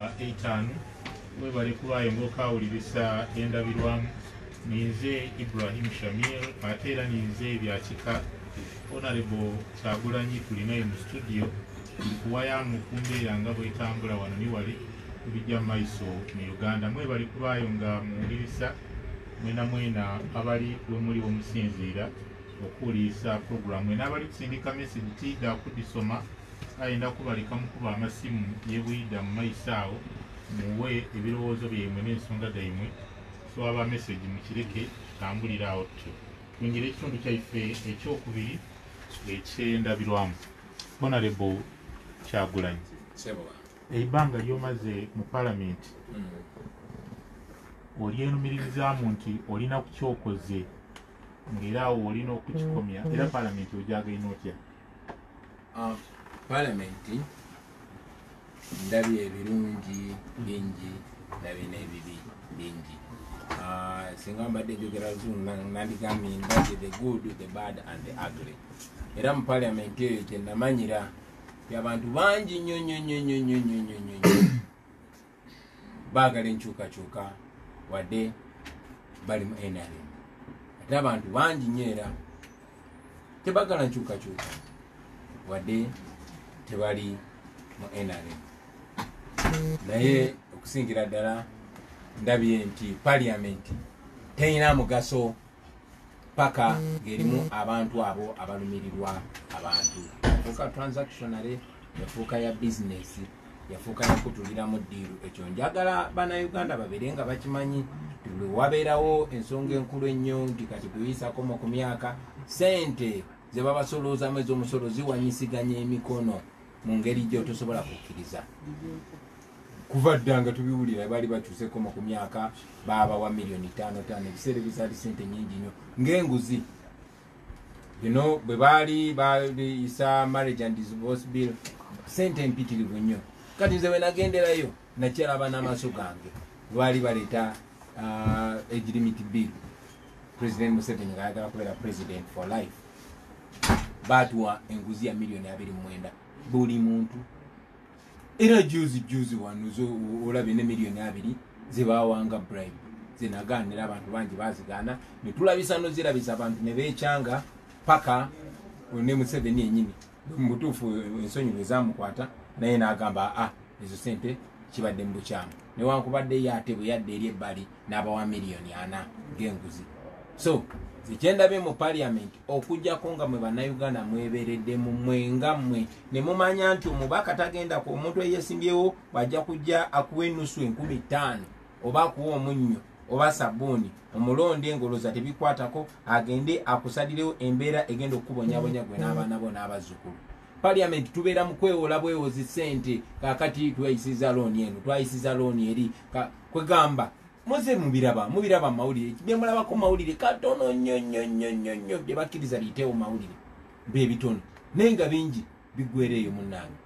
Eitanu webale kubayo ng'okawuliriza endabirwamu ninze Ibrahim Shamil ate era ninze ebyakika Honorable Kyagulanyi tulinayo mu studio kuwayamu kumbeera nga bwetambula wano ni wali kubijja maiso mu Uganda mwebale kubayo nga muwuliriza mwena abali wemuli omusinziira okuwuliriza programu n'abali kusindika message tidda kudisoma ayenda kubalika mukuba amasimu yebuyidda mu maiso awo muwe ebirowoozo byemwe n'ensonga zaimwe so aba message mukireke tambulira awo tutyo twingira ekitundu kyaife ekyokubiri ekyendabirwamu. Honorable Kyagulanyi, ebbanga lyomaze mu palamenti olyenumiririzaamu nti olina ku kyokoze ng'era awo olina okukikomya era palamenti ojagalina otya? Palamenti ndabye ebirungi bingi ndabye n'ebibi bingi. Singa mbadde njogera nandigambye ndabye the good, the bad and the ugly. Era mu palamenti eyo gye namanyira y'abantu bangi nnyo baagala enkyukakyuka wadde bali mu NRM. Ate abantu bangi nnyo era tebagala nkyukakyuka wadde tebali mu NRM. Naye okusingira ddala ndabye nti paliamenti terina mugaso paka ng'erimu abantu abo abalumirirwa abantu. Yafuuka transactionary, yafuuka ya business, yafuuka yakutulira mu ddiiru. Ekyo njagala bannayuganda babeere nga bakimanyi bwe wabeerawo ensonga enkulu ennyo nti kati kuyisako ku myaka sente ze babasoloozamu ez'omusolo ziwanyisiganya emikono mu ngeri gy'otosobola kukkiriza. Kuva dda nga tubiwulira baali bakyuseko ku myaka baabawa miliyoni 5 ebiseera ebisaali sente nyingi nnyo ng'enguzi. Bino bwe baali bayisa marriage and divorce bill sente mpitirivu nnyo. Kati nze bwe nagenderayo nakyalaba n'amaaso gange baali baleeta age limit bill. President Museveni ng'ayagala kubeera president for life. Baatuwa enguzi ya miliyoni 29 buli muntu. Era juzi wanuzo olabye ne miliyoni 2 zibawanga bribe. Zinaganira abantu bangi bazigaana ne tulabisa no zirabisa abantu ne beekyanga paka ne Museveni yennyini mutuufu ensonyi ezamukwata naye n'agamba ezo sente kibadde mu bukyamu newankubadde yate bwe yadde eri ebbali n'abawa miliyoni 4 ng'enguzi. So zikyendabye mu parliament okujjako nga mwe bannayuganda mwebeeredde mu mwenga mmwe ne mumanya nti omubaka tagenda ku omuntu eyeesimbyewo bw'ajja kujja akuwa ennusu 15,000 oba akuwa omunnyo oba sabbuuni omulonde engoloza tebikwatako agende akusalirewo embeera egenda okukubonyabonya gwe n'abaana bo n'abazzukulu. Parliament tubeera mu kwewola bwewozi ssente kaakati twayisiza looni eno twayisiza looni eri kwegamba muze mubiraba mu mawulire bye mulabako mawulire katono nnyo bye bakkiriza liyiteewo mawulire bebitono naye nga bingi biggwereeyo munnange.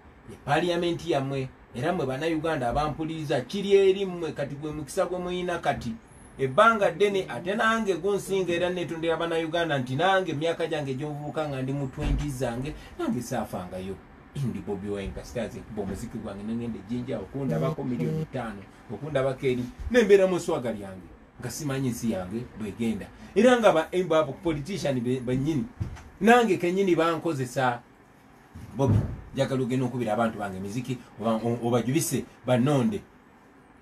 Parliament yammwe era mmwe bannayuganda abampuliriza kiri eri mmwe kati gwe mukisa gwe muyina kati ebbanga ddene ate nange gunsinga era netondera bannayuganda nti nange emyaka gyange gy'obuvubuka nga ndi mu 20 zange nange saafangayo ndi Bobi Wine kasitaze kuba omuziki gwange nengende jinja okundabako miliyoni 5 okundabako eri nembeera mu swaga lyange nga simanyi nsi yange bwegenda era nga ba politician bannyini nange kenyini bankozesa Bobi njagala ogenda okubira abantu bange miziki obajubise bannonde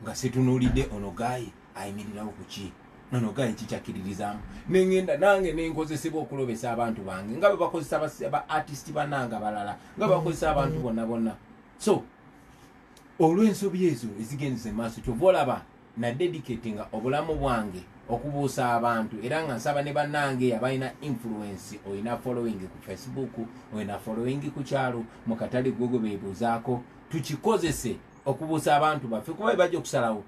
nga situnuulidde onogayi ayimirirawo kuki nonogayi kikyakkiririzaamu nengenda nange nenkozesebwa okulobesa abantu bange nga bwe bakozesa ba artist bananga balala nga bakozesa abantu bonna. So olw'ensobi ezo ezigendeze maaso kyova olaba na dedicatinga obulamu bwange okubuusa abantu era nga nsaba ne bannange abalina influence olina following ku Facebook olina following ku kyalo mu katale gwe beebuuzaako tukikozese okubuusa abantu baffe kuba bajja okusalawo.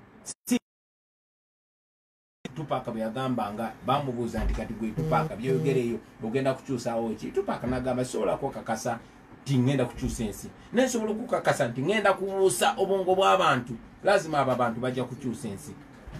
Tupac bwe yagambanga bamubuuza nti kati gwe Tupac byogereyo ogenda kukyusawo ki Tupac n'agamba sobola kwekakasa nti ngenda kukyusa ensi naye nsobola okukakasa nti ngenda kubuusa obwongo bw'abantu lazima abo abantu bajja kukyusa ensi.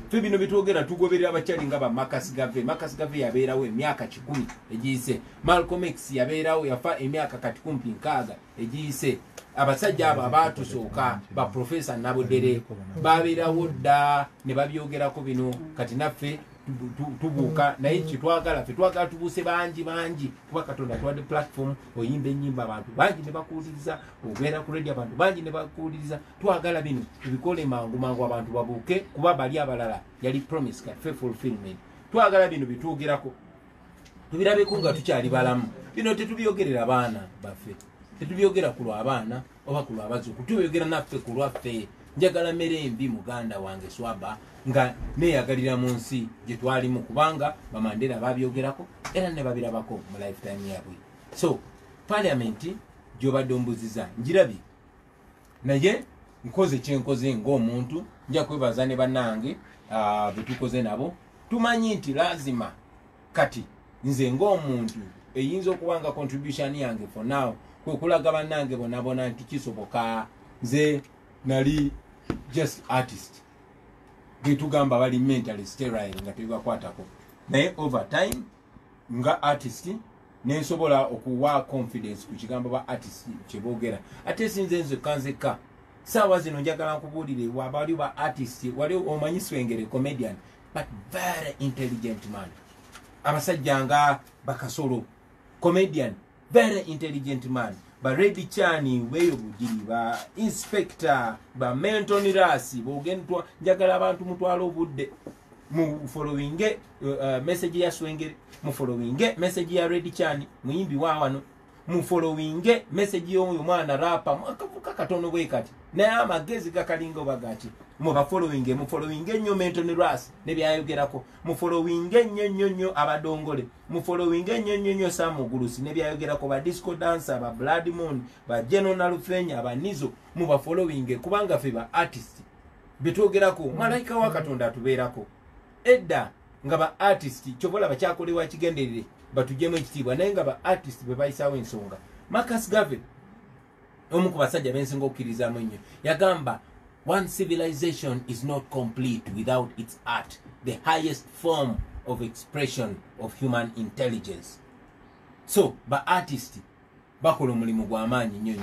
Ffe bino bitwogera tugoberera abakyali nga ba Marcus Garvey yabeerawo emyaka 10 egiyise. Malcolm X yabeerawo yafa emyaka kati kumpi 6 egiyise. abasajja abo abatusooka ba profesa Nabudere babeerawo dda ne babyogerako bino kati naffe tubuuka naye kitwagala ffe twagala tubuuse bangi kuba Katonda tuwadde platform oyimba ennyimba abantu bangi ne bakuwuliriza obeera ku radio abantu bangi ne bakuwuliriza twagala bino tubikole mangu abantu babuuke kuba bali abalala yali promise kaffe fulfillment twagala bino bitwogerako tubirabeko nga tukyali balamu bino tetubyogerera baana baffe tetubyogera ku lw'abaana oba ku lw'abazzukulu tubyogera naffe ku lwaffe njagala mmere embi muganda wange Swaba nga neyagalira mu nsi gye twalimu kubanga bamandera babyogerako era ne babirabako mu lifetime yabwe. So parliament gy'obadde ombuziza njirabye naye nkoze kyenkoze ng'omuntu nja kwebaza ne bannange betukoze nabo tumanyi nti lazima kati nze ng'omuntu eyinza okubanga contribution yange for now kwekulaga bannange bonabona nti kisoboka nze nali just artist getugamba bali mentally sterile nga tebibakwatako naye over time nga artist nensobola okuwa confidence ku kigambo ba artist kyeboogera ate sinze nze kanzeka saawa zino njagala nkubuulire wabali ba artist wali omanyi Swengere comedian but very intelligent man abasajja nga Bakasolo comedian very intelligent man ba Reddy Chani weyo bugiri ba inspector ba Menton Rasi bogentwa njagala abantu mutwalo obudde mu following message ya Swengere mu following message ya Reddy Chani muyimbi wa wano mu following message y'oyo mwana rapa mwakavuka katono bwe kati naye amagezi gakalinga obagati mu ba following nnyo Menton Rasi ne byayogerako mu following nnyo abadongole mu following nnyo Samugulusi ne byayogerako ba disco dancer ba Blood Moon ba General Rufenya ba Nizo mu ba following kubanga fe ba artist bitwogerako malaika wa Katonda atubeerako edda nga ba artist chobola bakyakolewa kigenderere batujjemu ekitiibwa naye nga ba artist be bayisawo ensonga. Marcus Garvey omu ku basajja bensinga okukkirizamu ennyo yagamba one civilization is not complete without its art, the highest form of expression of human intelligence. So ba artist bakola omulimu gw'amaanyi nnyo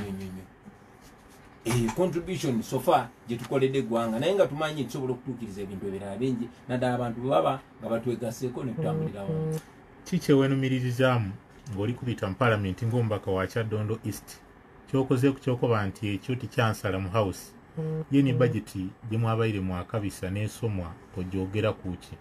contribution so far gye tukoledde eggwanga naye nga tumanyi tusobola okutuukiriza ebintu ebirala bingi naddala abantu bwe baba nga batwegaseeko ne tutambulirawo. Kikyeweenumirizaamu ng'oli kubita mu palamenti ng'omubaka wa Kyaddondo East kyokoze ku kyokoba nti ekyo tikyansala mu house ye ne budgeti gye mwabaire mwakabisa n'esomwa ogyogera ku ki?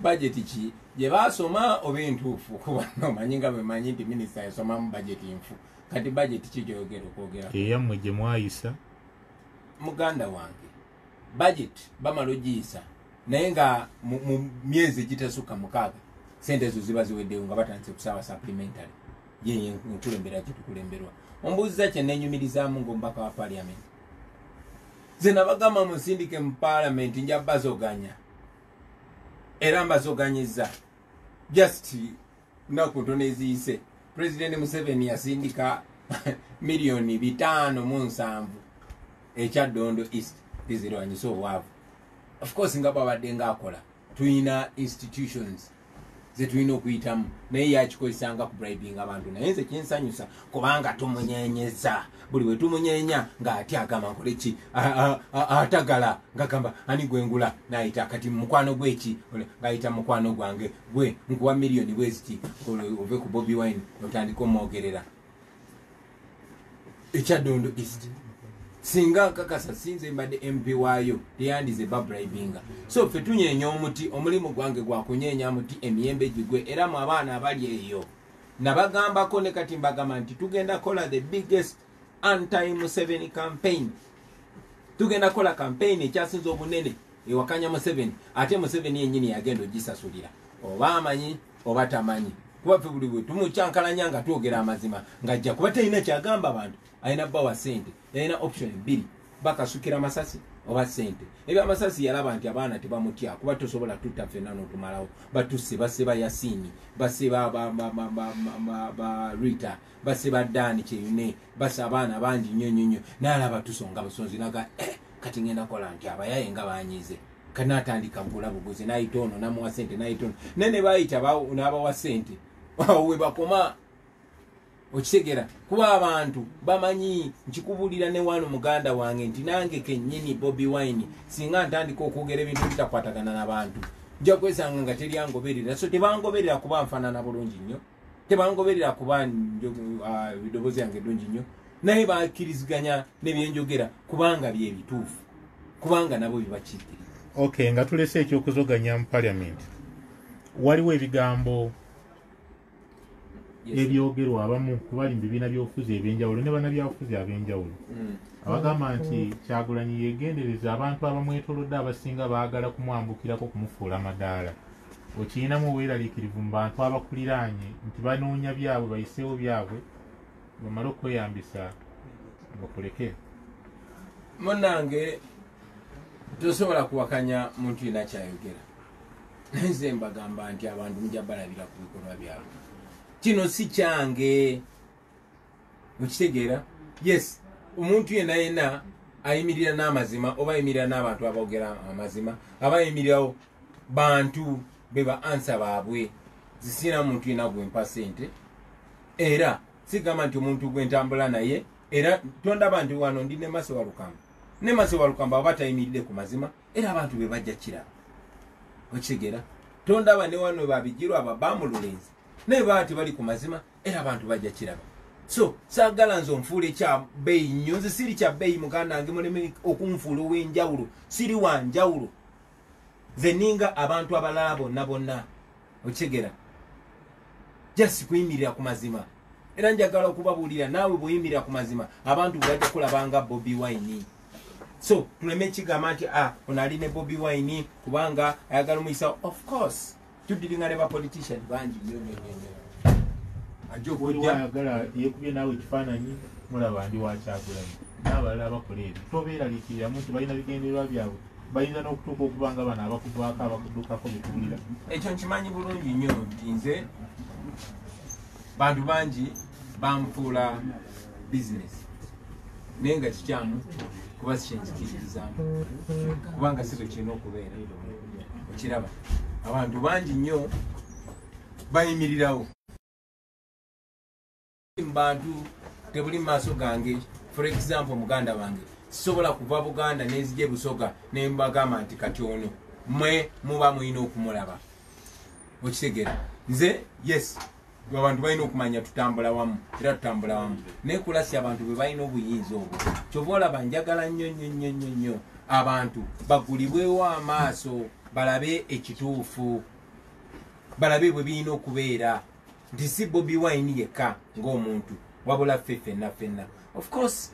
Budgeti ki gye baasoma oba entuufu kuba nomanyi nga bemanyi nti minisita yasoma mu budgeti nfu kati budgeti ki gy'oyogera okwogera eyammwe gye mwayisa muganda wange budget bamala ogiyisa naye nga mu myezi egitasukka 6 sente ezo ziba ziweddewo nga batandise kusaba supplementary ye nkulembera gye tukulemberwa. Ombuuziza kye neenyumirizaamu ng'omubaka wa parliament ze nabagamba musindike mu parliament nja bazoganya era mbazoganyizza just naku ntono eziyise President Museveni yasindika milioni 5.7 Kyaddondo East tizirwanyisa obwavu. Of course nga babadde ng'akola tuyina institutions ze tulina okuyitamu naye yakikozesanga ku bribing abantu naye nze kinsanyusa kubanga tumunyenyeza buli we tumunyeenya ng'atya agamba nkole ki atagala ng'agamba ani gwengula n'ayita kati mukwano gweki ng'ayita mukwano gwange gwe nkuwa miliyoni bweziti ove ku Bobi Wine otandika omwogerera Kyaddondo East singa kakasa sinze mbadde MP waayo teyandize babribinga. So ffe tunyeenya omuti omulimu gwange gwa kunyeenya muti emiyembe gigwe era mu abaana abali eyo nabagambako ne kati mbagamba nti tugenda kola the biggest anti-Museveni campaign. Tugenda kola campaign ekyasinze obunene ewakanya Museveni ate Museveni yennyini yagenda ogisasulira oba amanyi oba tamanyi kuba ffe buli bwe tumukyankalanya nga twogera amazima ng'ajja kuba talina kyagamba abantu alina bawa sente yalina option 2 bakasukira masasi oba sente ebyamasasi yalaba nti abaana tebamutya kuba tosobola tutta ffenna n'otumalawo batusse baseba Yasini baseba ba Rita baseba Dani Kyeyune basa abaana bangi nnyo n'alaba tusonga busonzi naga kati ngenda kola nti abayaye nga banyize kanatandika gula buguzi n'ayita ono namuwa sente n'ayita ono nene bayita n'abawa sente we bakoma okitegera kuba abantu bamanyi nkikubulira ne wano muganda wange nti nange kennyini Bobi Wine singa ntandika okwogera ebintu bitakwatagana n'abantu nja kwesanga nga teryangoberera so tebangoberera kuba nfaanana bulungi nnyo tebangoberera kuba bidoboozi yange ddungi nnyo naye bakkiriziganya nebyenjogera kubanga bye bituufu kubanga nabo bibakiikirira. Okay, nga tulese ekyokuzoganya mu parliament waliwo ebigambo ebyogerwa abamu kubali mu bibiina by'obufuzi ebyenjawulo ne bannabyabufuzi ab'enjawulo abagamba nti Kyagulanyi yegendereza abantu abamwetolodde abasinga baagala kumwambukirako kumufuula amadaala okiyinamu obweraliikirivu mu bantu abakuliraanye nti banoonya byabwe bayiseewo byabwe bamale okweyambisa bakuleke. Munnange tosobola kuwakanya muntu yina kyayogera nze mbagamba nti abantu mujja balabira ku bikolwa byabwe kino si kyange okitegeera. Yes, omuntu yenna ayimirira n'amazima oba ayimirira n'abantu aboogera amazima aba ayimirirawo bantu be ba ansa baabwe zisina muntu yenna gwempa ssente era sigamba nti omuntu gwentambula naye era tondaba nti wano ndi ne Mase Walukamba ne Mase Walukamba aba tayimiridde ku mazima era abantu be bajja kiraba okitegeera. Tondaba ne wano babijirwa ababamululenzi naye baati bali ku mazima era abantu bajja kiraba. So saagala nze onfuule kya bbeeyi nnyo nze siri kya bbeeyi muganda wange muleme okunfuula ow'enjawulo siri wa njawulo nze ninga abantu abalala bonna okitegeera just kuyimirira ku mazima era njagala okubabuulira naawe bweyimirira ku mazima abantu bwebajja kulabanga Bobi Wine. So tuleme kigamba nti ono ali ne Bobi Wine kubanga ayagala omuyisa. Of course tuddiringa ne bapolitician bangi nnyo ayagala yekubye naawe ekifaananyi mulaba ndi wa Kyagulanyi n'abalala bakola ebyo tobeeraliikiriramu nti balina bigendererwa byabwe bayinza n'okutuuka okuba nga bano abakuvaako abakuddukako betuwulira. Ekyo nkimanyi bulungi nnyo nti nze bantu bangi banfuula bizinesi naye nga kikyamu kuba sikyenzikiririzaamu kubanga si bwe kirina okubeera okiraba. Abantu bangi nnyo bayimirirawo bantu tebuli mu maaso gange. For example muganda wange sisobola kuva Buganda nezije Busoga ne mbagamba nti kati ono mwe muba mulina okumulaba okitegeera. Nze yes abantu balina okumanya tutambula wamu era tutambula wamu naye kulasya abantu bwe balina obuyinza obwo kyova olaba njagala nnyo abantu bagulibwewo amaaso balabe ekituufu balabe bwe birina okubeera nti si Bobi Wine yekka ng'omuntu wabula ffenna. Of course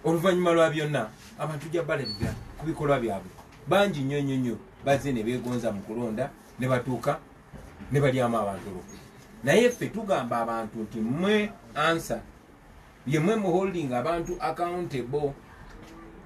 oluvannyuma lwa byonna abantu tujja balabira ku bikolwa byabwe bangi nnyo bazze ne beegonza mu kulonda ne batuuka ne balyamu abantu olwo. Naye ffe tugamba abantu nti mmwe ansa ye mmwe muholding abantu accountable.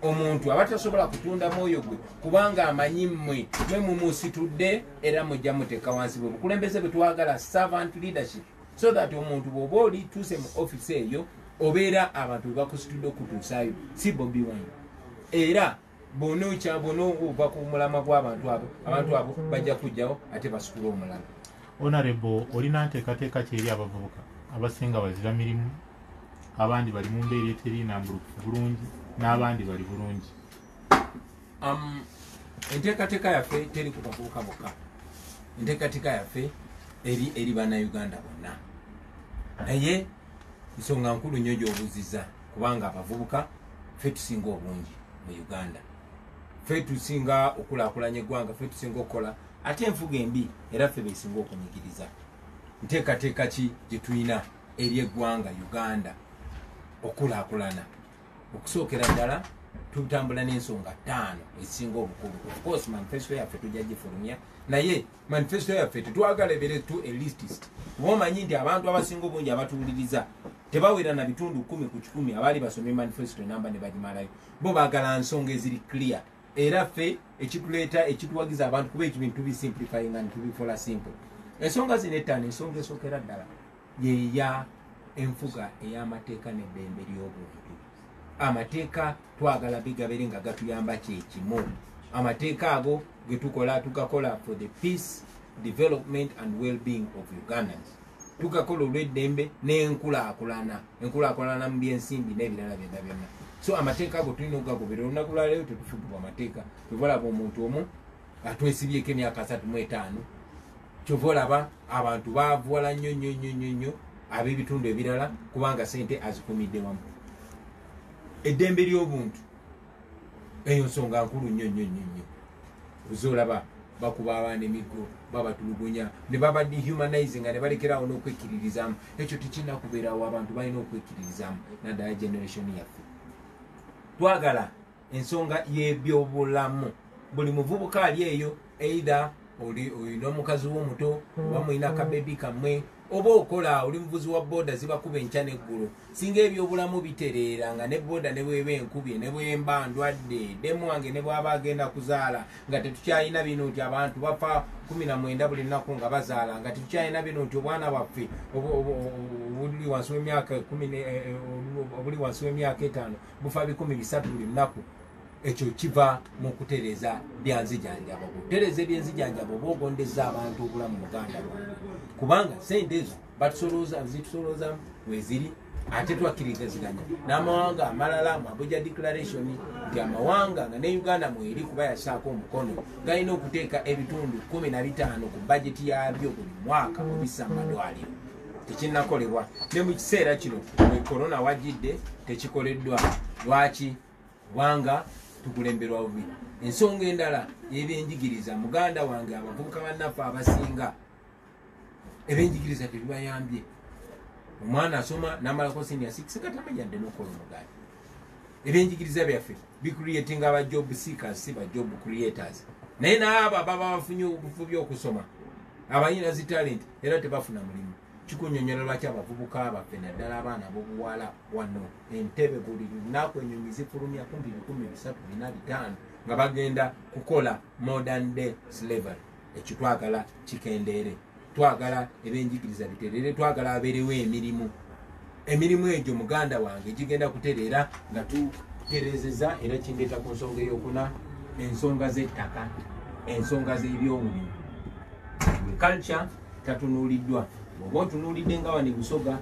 Omuntu abatasobola kutunda mwoyo gwe kubanga amanyi mmwe mumusitudde era mujja muteeka wansi bwe bukulembeze bwe twagala servant leadership so that omuntu bw'oba oli tuuse mu office eyo obeera abantu bakusitudde okutuusaayo si Bobi Wine. Era bonoova ku mulama gw'abantu abo abantu abo bajja kujjawo ate basitule omulala. Honorable olina nteekateeka ki eri abavubuka abasinga bazira mirimu abandi bali mu mbeera eteri nnambulukufu bulungi n'abandi bali bulungi? Enteekateeka yaffe teri ku bavubuka bokka, enteekateeka yaffe eri bannayuganda bonna. Naye nsonga nkulu nnyo gy'obuuzizza kubanga abavubuka ffe tusinga obungi mu Uganda, ffe tusinga okulaakulanya eggwanga, ffe tusinga okukola ate enfuga embi era ffe beesinga okunyigiriza. Nteekateeka ki gye tulina eri eggwanga Uganda okulaakulana? Okusookera ddala tutambula n'ensonga 5 ezisinga obukulu. Of course manifesto yaffe tujja gifulumya, naye manifesto yaffe tetwagala ebeere tu elitist. Kuba omanyi nti abantu abasinga obungi abatuwuliriza tebawera na bitundu 10 ku 10 abaali basomye manifesto enamba ne bagimalayo. Bo baagala nsonga eziri clear. Era ffe ekituleeta ekituwagiza abantu kuba ekibintu tubisimplifying and tubikola simple. Ensonga zino 5, ensonga esookera ddala yeya enfuga ey'amateeka n'eddembe ly'obuntu. Amateeka twagala bigabere nga gatuyamba kyekimu. Amateeka ago ge tugakola for the peace, development and well-being of Ugandans. tugakola olw'eddembe n'enkulaakulana mu byensimbi n'ebirala byonna byonna. So amateeka ago tulina okugagobera. Olunaku lwa leero tetufugibwa amateeka. Kyova olaba omuntu omu atwesibyeko emyaka 35 kyova olaba abantu baavuwala nnyo ab'ebitundu ebirala kubanga sente azikumidde wamu. Eddembe ly'obuntu eyo nsonga nkulu nnyo. Ozolaba bakuba abaana emiggo babatulugunya ne baba dehumanizing ne balekerawo n'okwekkiririzaamu. Ekyo tekirina kubeerawo. Abantu balina okwekkiririzaamu naddala generation yaffe. Twagala ensonga y'ebyobulamu. Buli muvubuka ali eyo either olina omukazi w'omuto oba mulina akabebi kammwe oba okola oli muvuzi wa booda zibakuba enkya n'eggulu. Singa ebyobulamu bitereera nga ne booda ne bweba enkubye ne bwemba ndwadde demu wange ne bwaba agenda kuzaala nga tetukyalina bino nti abantu bafa 19 buli lunaku nga bazaala nga tetukyalina bino nti obwana bwaffe obuli wansi w'emyaka 5 bufa 13 buli lunaku. Ekyo kiva mu kutereeza byanzijanjabo. Kutereeza ebyenzijanjabo oba ogondeza abantu obulamu muganda wange kubanga sente ezo zitusolooza weziri ate twakkiriziganya n'amawanga amalala mu Abuja Declaration nti amawanga nga ne Uganda mweri kuba yasaako omukono galina okuteeka ebitundu 15 ku bajeti yabyo buli mwaka obissa amalwaliro. Tekinnakolebwa ne mu kiseera kino korona wajjidde tekikoleddwa. Lwaki? Kubanga tukulemberwa bubi. Ensonga endala y'ebyenjigiriza muganda wange abavubuka bannaffe abasinga ebyenjigiriza tebibayambye. Omwana asoma n'amalako senior 6 katamanyadde n'okola omugaati. Ebyenjigiriza byaffe bicreating aba job seekers si ba job creators. Naye n'abo ababa bafunye obufubi okusoma abalina zi talent era tebafuna mulimu. Kikunyonyola lwaki abavubuka abaffe naddala abaana b'obuwala wano Entebbe buli lunaku ennyonyi zifulumya kumpi 13-15 nga bagenda kukola modern day slavery. Ekyo twagala kikendeere. Twagala ebyenjigiriza bitereere. Twagala abeerewo emirimu egyo muganda wange gigenda kutereera nga tutereezeza. Era kindeeta ku nsonga ey'okuna ensonga z'ettaka, ensonga z'ebyobulimi. Agriculture tatunuuliddwa. Oba otunuulidde nga wano Busoga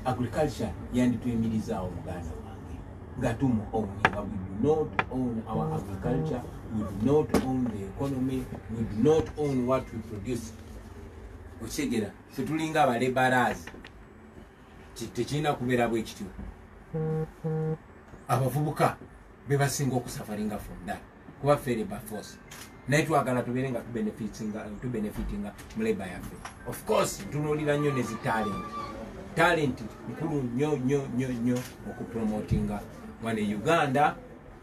agriculture yandituyimirizaawo muganda wange nga tumuowninga. We do not own our agriculture, we do not own the economy, we do not own what we produce. Okitegeera ffe tulinga abalebarazi tekirina kubeera bwe kityo. Abavubuka bebasinga okusafaringa from that kuba ffe labor force. Naye twagala tubeere nga tubenefitinga mu labor yaffe. Of course tunuulira nnyo nezi talent nkulu nnyo okupromotinga. Wano e Uganda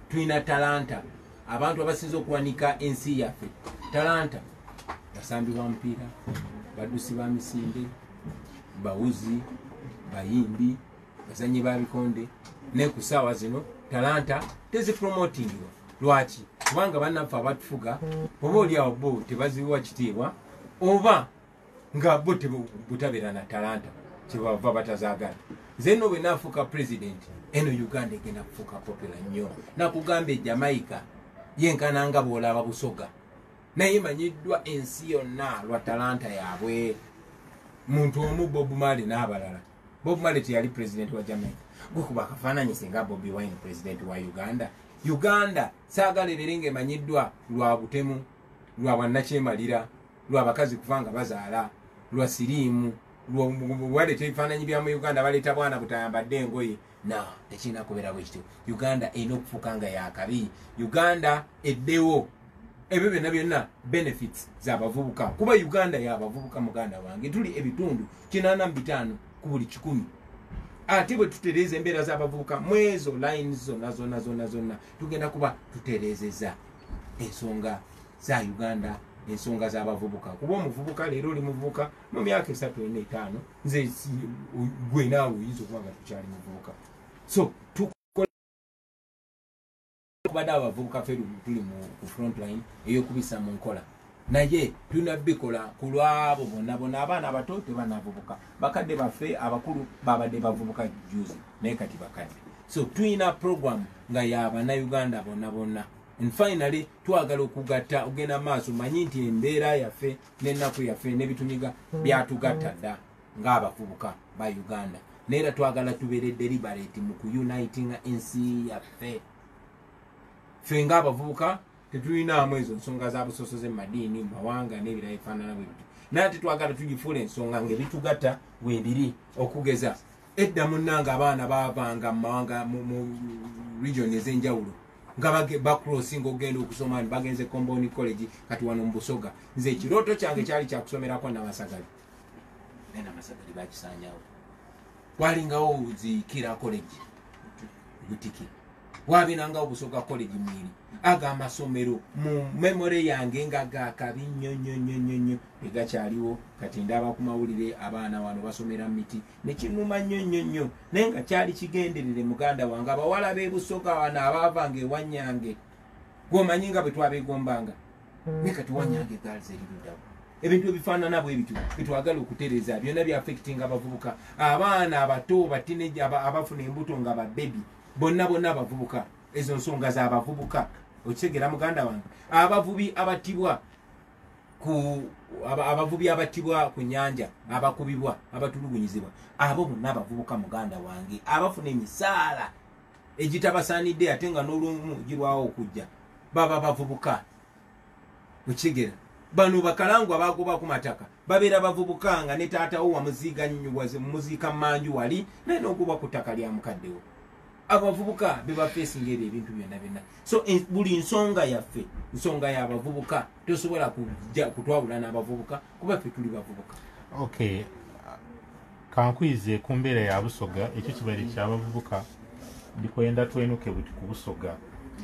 tulina talanta. Abantu abasinza okuwanika ensi yaffe talanta. Basambi ba mupiira, badusi ba misinde, bawuzi, bayimbi, bazanyi ba bikonde. Ne ku ssaawa zino talanta tezipromotingibwa. Lwaki? Kubanga bannaffe abatufuga oba oli awo bo tebaziwa kitiibwa oba nga bo butabeera na talanta kyebava batazaagala. Nze nno bwe naafuuka president eno Uganda egenda kufuuka popular nnyo. Nakugamba Jamaica yenkananga bw'olaba Busoga naye manyiddwa ensi yonna lwa talanta yaabwe. Muntu omu Bob Marley n'abalala. Bob Marley teyali president wa Jamaica. Gukuba akafaananyi singa Bobi Wine president wa Uganda. Uganda saagala ebeere ng'emanyiddwa lwa butemu, lwa bwannakyemalira, lwa bakazi kufa nga bazaala, lwa siriimu, waleeta ebifaananyi bya mu Uganda baleeta bwana butayambadde engoye. Tekirina kubeera bwe kityo. Uganda erina okufuuka nga yakabi. Uganda eddewo. Ebyo byonna benefits z'abavubuka. Kuba Uganda y'abavubuka muganda wange. Tuli ebitundu 85 ku buli 100. Ate bwe tutereeza embeera z'abavubuka mu ezo lines zonna tugenda kuba tutereezezza ensonga za Uganda, ensonga z'abavubuka. Kuba omuvubuka leero oli muvubuka mu myaka 35 nze gwe naawe oyinza okuba nga tukyali muvubuka. So tukubadde abavubuka ffe tuli ku front line ey'okubisa mu nkola. Naye tulina bikola ku lwabo bonna abaana abato tebanavubuka. Bakadde baffe abakulu babadde bavubuka juzi naye kati bakadde. So tulina program nga y'Abannayuganda bonna. And finally twagala okugatta ogenda maaso manyi nti embeera yaffe n'ennaku yaffe n'ebitunyiga byatugatta dda. ng'abavubuka ba Uganda neera twagala tubeere deliberate mu kuunitinga ensi yaffe. Ffe ng'abavubuka tetulinamu ezo nsonga za busosoze mu madiini, mu mawanga n'ebirala ebifaanana bwe bityo. Naye tetwagala tugifuula ensonga ng'ebitugatta weebiri okugeza edda munnanga abaana baavanga mu mawanga mu region ez'enjawulo nga bacrossinga okugenda okusoma bagenze Comboni College kati wano mu Busoga. Nze ekirooto kyange kyali kyakusomerako Namasagali. Naye Namasagali bakisanyawo. Walingawo Zikira College Butiki. Wabinangawo Busoga College Mwiri. Aga amasomero mu memory yange nga gakabi nnyo egakyaliwo kati ndaba ku mawulire abaana wano basomera miti nekinuma nnyo naye nga kyali kigenderere muganda wange abawala b'e Busoga wano abaavanga ewanyange gwomanyi nga bwe twabeegombanga naye kati wanyange girls erirudawo. Ebintu ebifaanana bwe bityo bitwagala okutereeza byonna byaffectinga abavubuka, abaana abato batineja abafuna embuto nga babebi bonna abavubuka. Ezo nsonga z'abavubuka okitegeera muganda wange. Abavubi abatibwa ku nnyanja, abakubibwa, abatulugunyizibwa, abo bonna abavubuka muganda wange abafuna emisaala egitabasaanidde ate nga n'olumu girwawo okujja baba bavubuka. Okitegeera bano bakalangwa bagoba ku mataka babeera bavubuka nga ne taatawo wamuziika mmanju wali naye n'okuba ku ttaka lya mukaddewo. Abavubuka beba facing ebintu byonna. So buli nsonga yaffe nsonga y'abavubuka tosobola kutwawula n'abavubuka kuba ffe tuli bavubuka. Okay, kankwize ku mbeera ya Busoga ekyo kibaire ky'abavubuka ndikwenda twenuke buti ku Busoga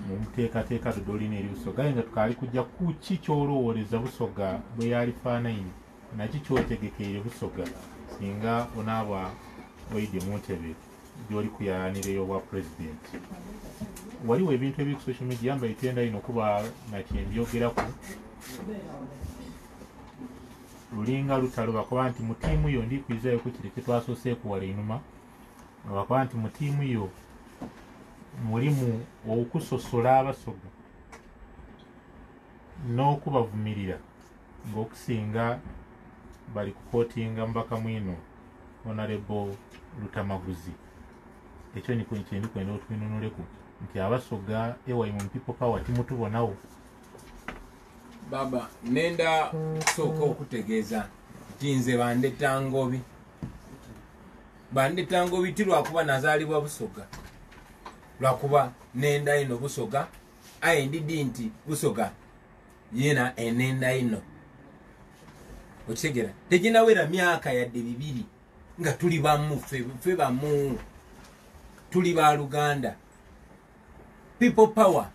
mu muteekateeka dodolina eri Busoga nga tukaali kujja ku ki ky'olowooleza Busoga bwe yali faanayini naki kyotegekeire Busoga singa onaaba oyidde mu ntebe gy'oli kuyaanira ey'obwa president. Waliwo ebintu ebiri ku social media mba itenda ino kuba nati embyogeraku lulinga lutalo bakoba nti mu ttiimu yo ndikwizayo ku kiri kitwasooseeku wala einuma bakoba nti mu ttiimu yo mulimu okusosola Abasoga n'okubavumirira ng'okusinga bali kukootinga mubaka mwino Honorable Lutamaguzi. Ekyo niko nkyendo kwenda otwinunuleko nti Abasoga ewai mu people power timutubonawo. Baba nenda sooka okutegeeza nti nze bandetta Ngobi tilwakuba nazaalibwa Busoga, lwakuba nenda ino Busoga aye ndidi nti Busoga yena enenda ino. Okitegeera teginawera myaka yadde 2 nga tuli bamu ffe bamu tuli ba Luganda. People power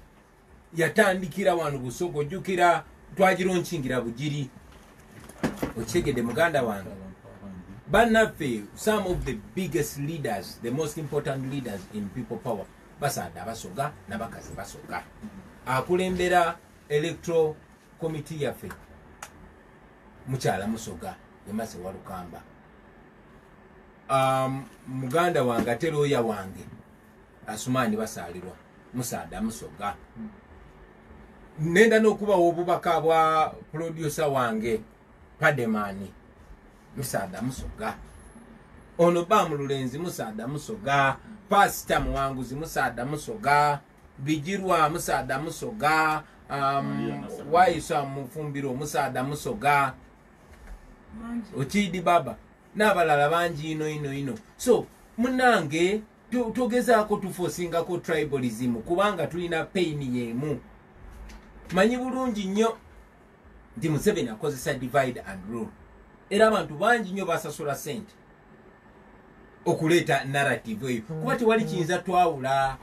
yatandikira wano Busoga ojjukira twagironkingira Bugiri. Okitegeedde muganda wange bannaffe some of the biggest leaders, the most important leaders in people power basaada Abasoga n'abakazi Basoga. Akulembera electoral committee yaffe mukyala Musoga Emase Walukamba. Muganda wange ate looya wange Asumani basaalirwa musaada Musoga. Nenda n'okubawo obubaka bwa producer wange Pademani musaada Musoga. Ono Bamululenzi musaada Musoga. Pastor Muwanguzi musaada Musoga. Bijirwa musaada Musoga. Waisa Mufumbiro musaada Musoga. Ochidi baba n'abalala bangi ino. So munange togezaako tufosingako tribalism kubanga tulina pain yemu. Manyi bulungi nnyo nti Museveni akozesa divide and rule era abantu bangi nnyo basasula sente okuleeta narrative eyo kuba tewali kiyinza twawula.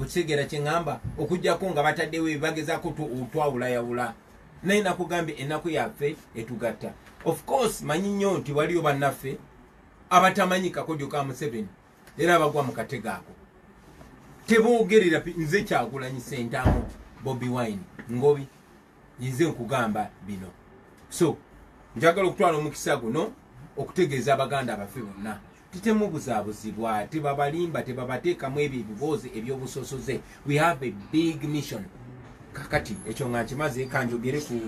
Okitegeera kye ŋŋamba okujjako nga bataddewo bagezaako twawula yawula naye nakugambye ennaku yaffe etugatta. Of course manyi nnyo nti waliyo bannaffe abatamanyi kakodyo ka Museveni era abagwa mu katego ako teboogerera. Nze Kyagulanyi Ssentamu Bobi Wine Ngobi nze nkugamba bino. So njagala okutwala omukisa guno okutegeeza Abaganda abaffe bonna titemubuzaabuzibwa, tebabalimba, tebabateekamu ebyo ebiboozi eby'obusosoze. We have a big mission. Kakati ekyo nga nkimaze kanjogere ku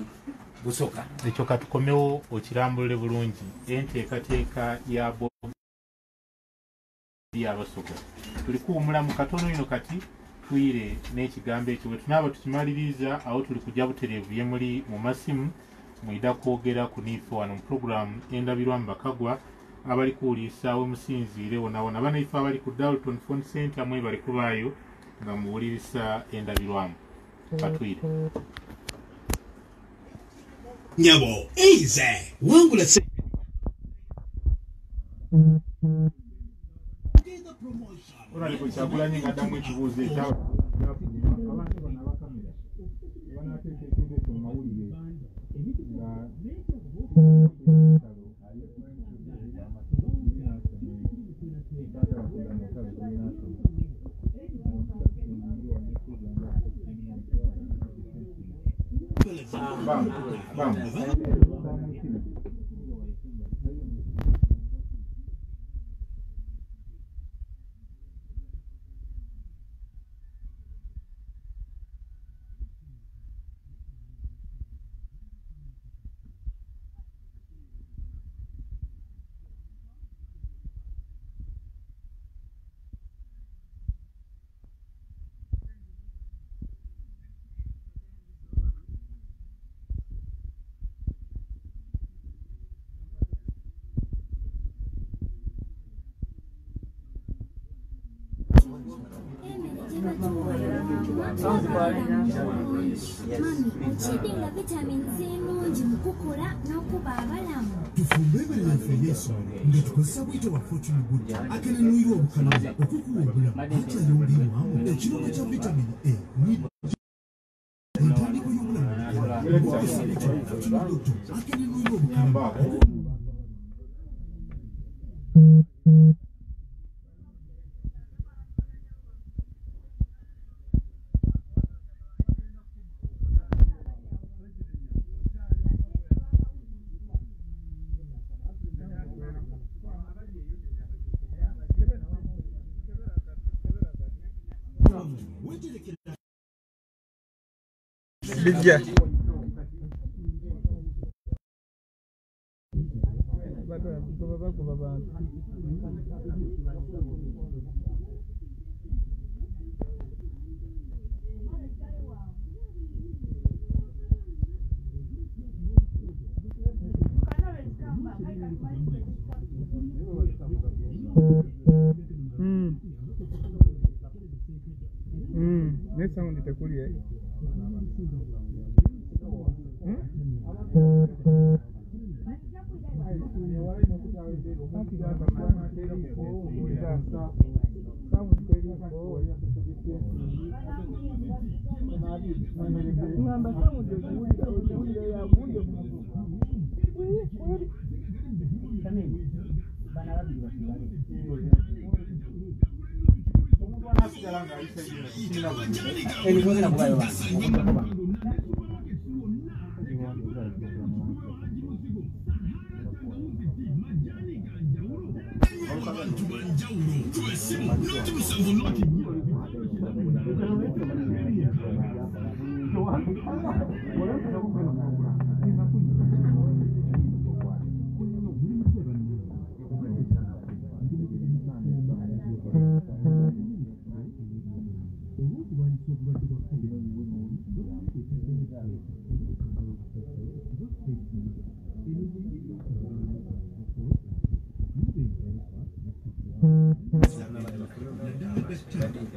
busoka ekyo katukomewo okirambulire bulungi enteekateeka ya abasoga tuli kuwumula mu katono ino kati tuyire n'ekigambo ekyo bwe tunaaba tukimaliriza awo tuli kujja butereevu ye muli mu masimu mwida kwogera ku niife wano mu puroguramu endabirwamu bakagwa abali kuwulirisaawe musinziire wonawona banaife abali ku Dalton Phone Center mwe bali kubaayo nga muwulirisa endabirwamu katuyire Nyabo eize wangula se Ora ko Kyagulanyi ngadamu ekibuuzo ekyabantu bano abakamera banaateekekende ku mawulire Kidinga vitamins ennungi mu kukula n'okuba abalamu. tufumbe ebireefu Yesu nga tukozesa bwito wa Fortune Good akenenuyirwa obukalamu okukuwa obulamu akyayongerwamu ekirungo kya vitamini A entandiko y'obulamu akenenuyirwa obukalamu Bijja. Ne sound tekulie.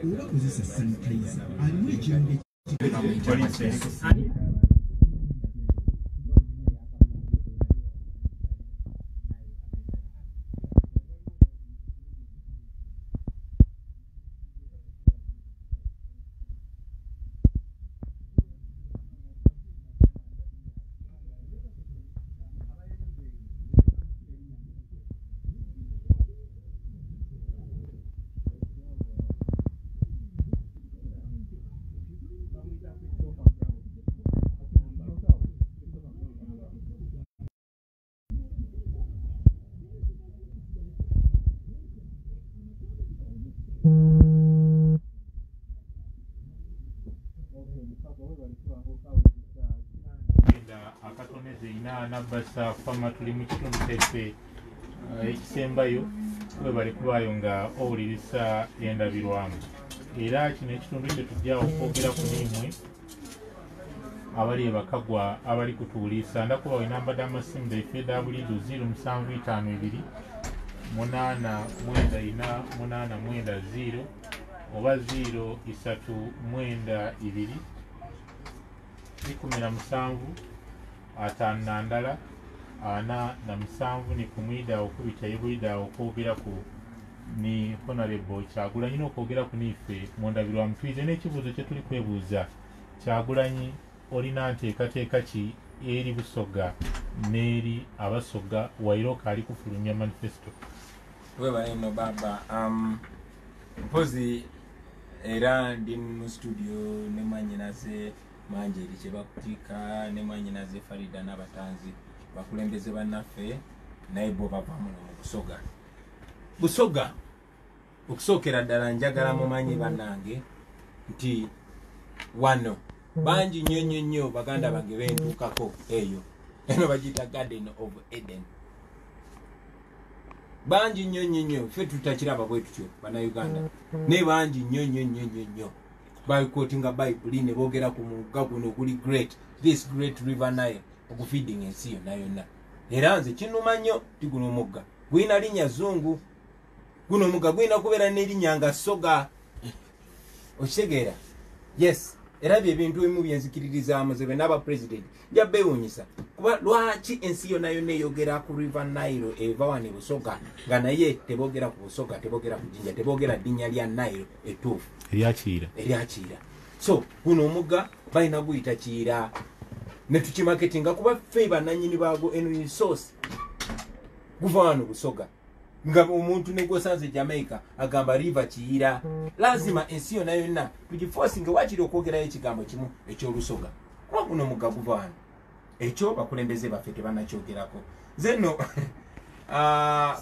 Urakozesa sanitizer alimu ekirungo Soneze ina nabasa fama tuli mu kitundu kyaffe ekisembayo we bali kubaayo nga owulirisa endabirwamu era kino ekitundu kye tujja okwogera ku nimwe abali ebakagwa abali kutuuliisa ndakuba wenamba d'amasimu daife dabulido 0752 894 oba 032 17 5 47 ni kumwida okubita yebulida okwogera ku ni Honorable Kyagulanyi n'okwogera ku nife mu ndabirwamu twize n'ekibuuzo kye tuli kwebuuza Kyagulanyi olina nteekateeka ki eri Busoga n'eri Abasoga Wairoka ali kufulumya manifesto weba eno baba mpozi era ndi mu studio ne mwanyinaze manje eri kye bakutika ne mwanyinaze Farida n'abatanzi bakulembeze bannaffe naye bo bava mu Busoga Busoga okusookera ddala njagala mumanyi bannange nti wano bangi nnyo baganda bange bentuukako eyo eno bagiyita Garden of Eden bangi nnyo ffe tutakiraba bwe tutyo bannayuganda naye bangi nnyo bayikootinga bayibuli ne boogera ku mugga guno guli great this great river Nile okufeeding ensi yonna era nze kinuma nnyo ti guno omugga gulina linnya Zungu guno omugga gulina kubeera n'erinnya nga Soga okitegeera yes era byebintu ebimu byenzikiririzaamu ze benaba president nja beewuunyisa kuba lwaki ensi yonna eyogera ku river Nile eva wano Busoga nga naye teboogera ku Busoga teboogera ku Jinja teboogera ddinya lya Nile ettuufu eryakiira so guno omugga balina guyita Kiira ne tukimaketinga kuba ffe bannannyini baago eno source guva wano Busoga nga omuntu negwosanze Jamaica agamba river Kiira lazima ensi yonna tugiforcing wakiri okwogerayo ekigambo kimu eky'Olusoga kuba guno omugga guva wano ekyo bakulembeze baffe tebannakyogerako zeno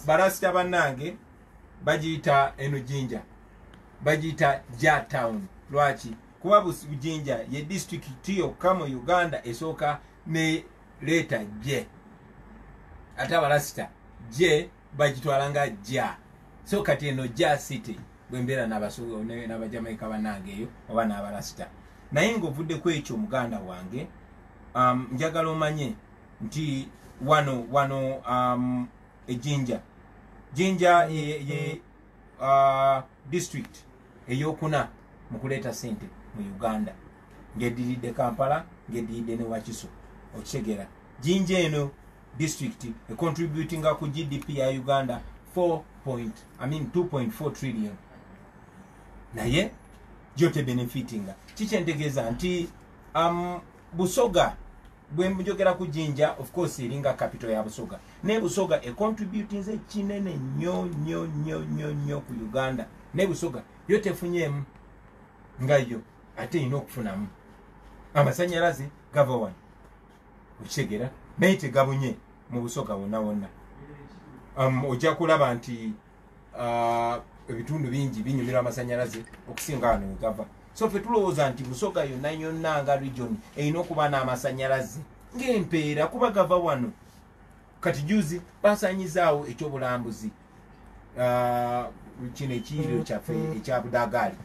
barasita bannange bagiyita eno Jinja bagiyita Ja Town lwaki kuba Bujinja ye district yokka mu Uganda esooka ne leeta J ate abalasita J bagitwalanga Ja so kati eno Ja City bwembeera n'Abajamaika bannange eyo oba n'abalasita naye ng'ovudde ku ekyo muganda wange njagala omanye nti wano Jinja ye district eyokuna mu kuleeta sente mu Uganda ng'eddiridde Kampala ng'eddiridde ne Wakiso okitegeera Jinja eno district contributing ku GDP ya Uganda 2.4 trillion naye jote benefitinga kikyentegeeza nti Busoga bwe njogera ku Jinja of course eringa capital ya Busoga ne Busoga contributing kinene nnyo ku Uganda ne Busoga yo tefunyeemu ngayo ate ino okufunamu amasanyalaze gava wano okitegeera naye tegabunye mu Busoga wonna ojja kulaba nti ebitundu bingi binyumirwa amasanyalaze okusinga wano wegava so ffe tulowooza nti Busoga yonna nga region erina okuba n'amasanyalaze ng'empeera kuba gava wano kati juzi basanyizaawo ekyobulambuzi kino ekiyiriro kyaffe ekya Budagaali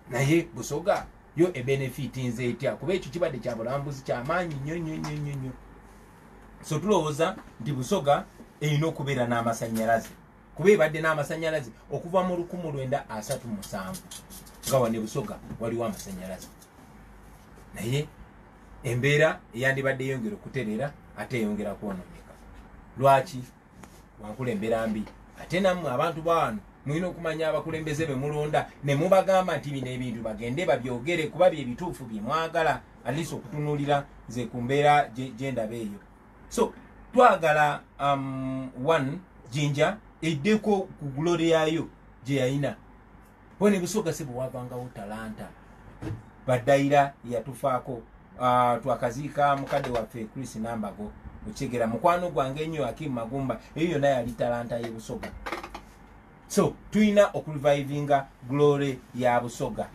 naye Busoga yo ebenefiti nze etya kuba ekyo kibadde kya bulambuzi kyamaanyi nnyo so tulowooza nti Busoga erina okubeera n'amasanyalaze kuba ebadde n'amasanyalaze okuva mu 1937 nga wane Busoga waliwo amasanyalaze naye embeera eyandibadde eyongera okutereera ate eyongera kwonooneka lwaki wankulembera mbi ate nammwe abantu bawano mulina okumanya abakulembeze be mulonda ne mubagamba nti bino ebintu bagende babyogere kuba bye bituufu bye mwagala alisi okutunuulira nze ku mbeera gye ndaba eyo so twagala Jinja eddeko ku glory yayo gye yayina bone Busoga se bwewavangawo talanta baddayira yatufaako twakaziika mukadde waffe Chris Nambago okitegeera mukwano gwange ennyo Hakim Magumba eyo yonna yali talanta ye Busoga so tuyina okurevivinga glory ya Busoga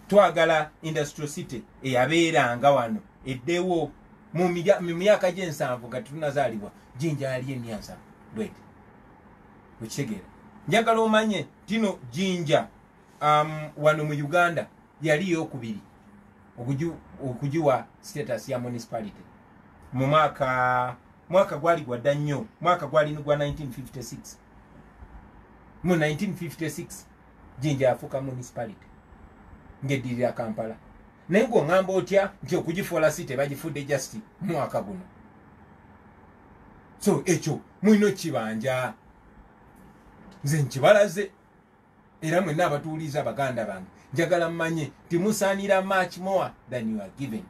twagala industrial city eyabeeranga wano eddewo mu myaka gyensanvu nga tunazaalibwa Jinja yali emyasa bwete okitegeera njagala omanye tino Jinja wano mu Uganda yali yokubiri okujiwa status ya municipality mu mwaka gwali gwadda nnyo mwaka gwali gwa 1956 mu 1956 Jinja yafuuka municipality ng'eddirira Kampala naye ng'oŋŋamba otya nti okugifuula si tebagifudde just mwaka guno so ekyo mulina okibanja nze nkibalaze era mwenna abatuuliza abaganda bange njagala mmanye timusaanira much more than you are given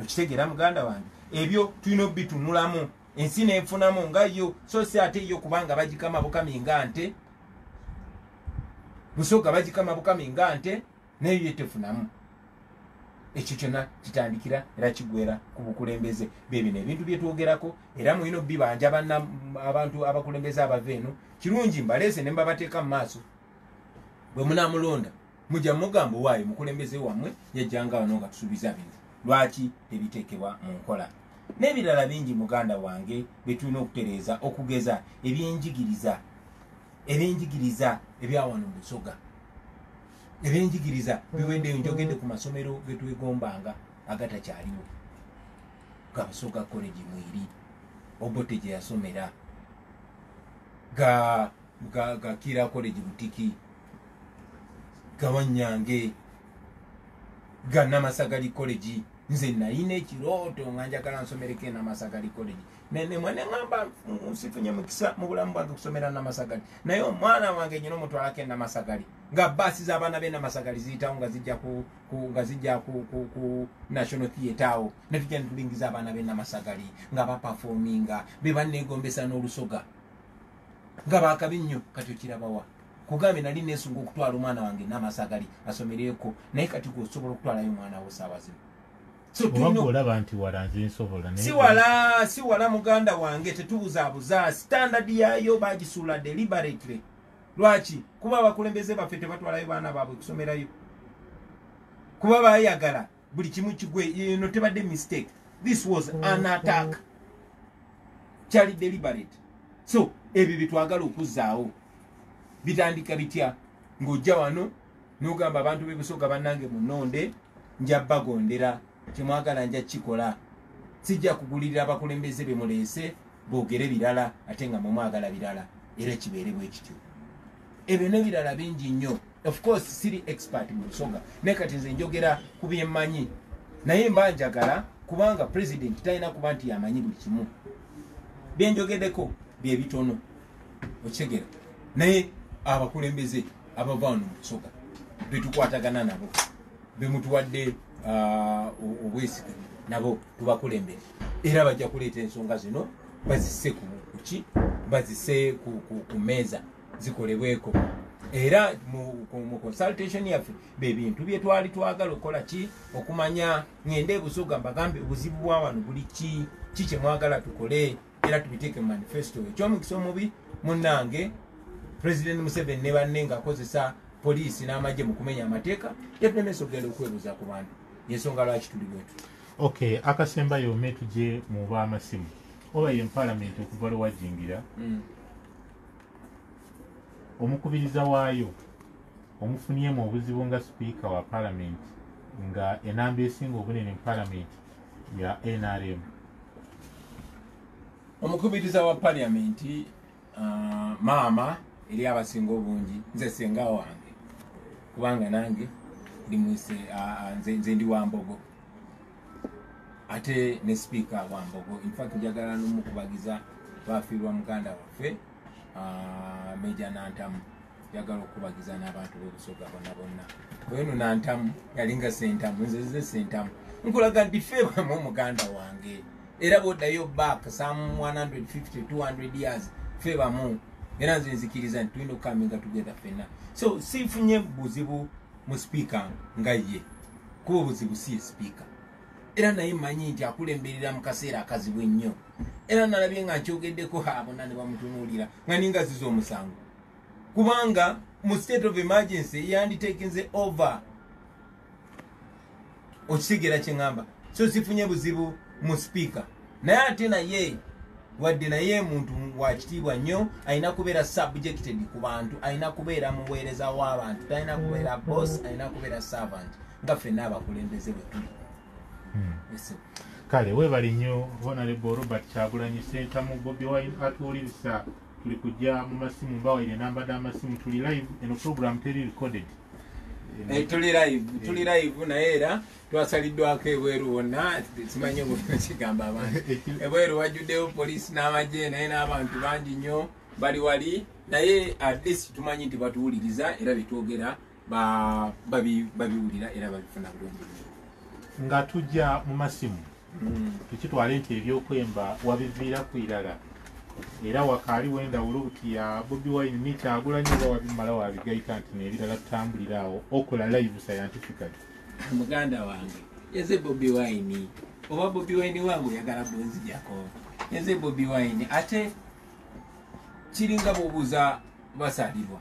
okitegeera muganda wange ebyo tulina obitunulamu ensi neefunamu nga yo so si ate yo kubanga bagikama bukami nga nte busoga bagikama bukami nga nte naye yetefunamu ekyo kyonna kitandikira era kigwera ku bukulembeze bebino ebintu byetwogerako era mulina bibanja abantu abakulembeze abava eno kirungi mbaleese ne mbabateeka mu maaso bwe munaamulonda mujja mugamba waayo mukulembeze wammwe yajjanga wano nga tusuubiza bino lwaki tebiteekebwa mu nkola n'ebirala bingi muganda wange betulina okutereeza okugeza ebyenjigiriza ebyawano mu Busoga ebyenjigiriza biweddeyo njogedde ku masomero getwegombanga agatakyaliwo ga Busoga college mwiri Obote gye yasomera ga Kira college Butiki ga Wanyange ga Namasagali college nze nalina ekirooto nga njagala nsomereko e Namasagali college nene mwene ngamba nsifunye mukisa mu bulamu bwange kusomera Namasagali naye omwana wange nyina omutwalako e Namasagali nga baasi z'abaana b'e Namasagali ziyitawo nga zijja ku National Theatre awo ne tujja netulingiza abaana b'e Namasagali nga bapafominga be banneegombesa n'Olusoga nga baakabi nnyo kati okirabawa kugambe nali neesunga okutwala omwana wange Namasagali asomereko naye kati osobola okutwalayo omwana wo saawa zino olaba nti wala nze nsobola si wala muganda wange tetubuzaabuza standard yayo bagisuula deliberately lwaki kuba abakulembeze baffe tebatwalayo baana baabwe kusomerayo kuba bayagala buli kimu kigwe eno tebadde mistake this was an attack kyali deliberate so ebyo bitwagala okuzzaawo bitandika bitya ng'ojja wano n'ogamba abantu b'e Busoga bannange munonde nja bagondera kyemwagala nja kikola sijja kugulirira abakulembeze be muleese boogere birala ate nga mumwagala birala era kibeere bwe kityo ebyo n'ebirala bingi nnyo of course siri expert mu Busoga naye kati nze njogera ku byemmanyi naye mba njagala kubanga president talina kuba nti yamanyi buli kimu byenjogeddeko bye bitono okitegeera naye abakulembeze abava wano mu Busoga betukwatagana nabo bemutuwadde obwesige nabo tubakulembere era bajja kuleeta ensonga zino bazisse bazisse ku meeza zikolebweko era mu consultation yaffe bebintu byetwali twagala okukola ki okumanya ngende e Busoga mbagambe obuzibu bwa wano buli ki kyemwagala tukole era tubiteeke mu manifesto ekyomukisa omubi munnange President Museveni ne banne ng'akozesa poliisi n'amagye mu kumenya amateeka yatulemesa okugenda okwebuuza ku bantu yensonga lwaki tuli bwetu okay akasembayo ome tuje mu b'amasimu oba ye parliament okuva lwe wajjingira omukubiriza waayo omufunyemu obuzibu nga sipiika wa parliament nga enamba esinga obunene mu parliament ya NRM omukubiriza wa parliament maama eri abasinga obungi nze senga wange kubanga nange nze ndi Wambogo ate ne speaker Wambogo in fact njagala n'omukubagiza bafiirwa muganda waffe Meja Nantamu njagala okubagiza n'abantu b'e Busoga bonna wenu Nantamu yalinga Sentamu nze Sentamu nkulaga nti ffe bamu omuganda wange era bw'oddayo back some 150-200 years ffe bamu era nze nzikiriza nti tulina okukaminga together ffenna so sifunye buzibu mu speaker nga ye kuba obuzibu si speaker era naye mmanyi nti akulemberera mu kaseera akazibu ennyo era nalabye nga nkyogeddeko bonna ne bamutunuulira nga ningaziza omusango kubanga mu state of emergency yanditekinze over okitegera kye ŋŋamba so sifunye buzibu mu speaker naye ate naye wadde naye muntu wa kitiibwa nnyo alina kubeera subjected ku bantu, alina kubeera muweereza w'abantu, talina kubeera boss, alina kubeera servant nga ffenna abakulembeze bwe tuli. Kale weebali nnyo Honorable Robert Kyagulanyi Ssentamu. Bobi Wine atuwuliriza, tuli kujja mu masimu mbawaire namba d'amasimu, tuli live, eno program teri recorded. Tuli live naye era twasaliddwako ebweru wonna, simanyi obulina kigamba abantu. Ebweru wajjuddeyo poliisi n'amagye naye n'abantu bangi nnyo bali wali, naye at least tumanyi nti batuwuliriza era bitwogera babiwulira era babifuna bulungi. Nga tujja mu masimu tukitwale nti ebyokwemba wabiviira ku irala era wakaali wendawulo buti ya Bobi Wine ni Kyagulanyi oba wabimala wabigayita nti n'ebirala tutambulira awo okola live scientifically. Muganda wange yeze Bobi Wine oba Bobi Wine wangu yagala bonzi jako yeze Bobi Wine ate kiringa bobuza basalibwa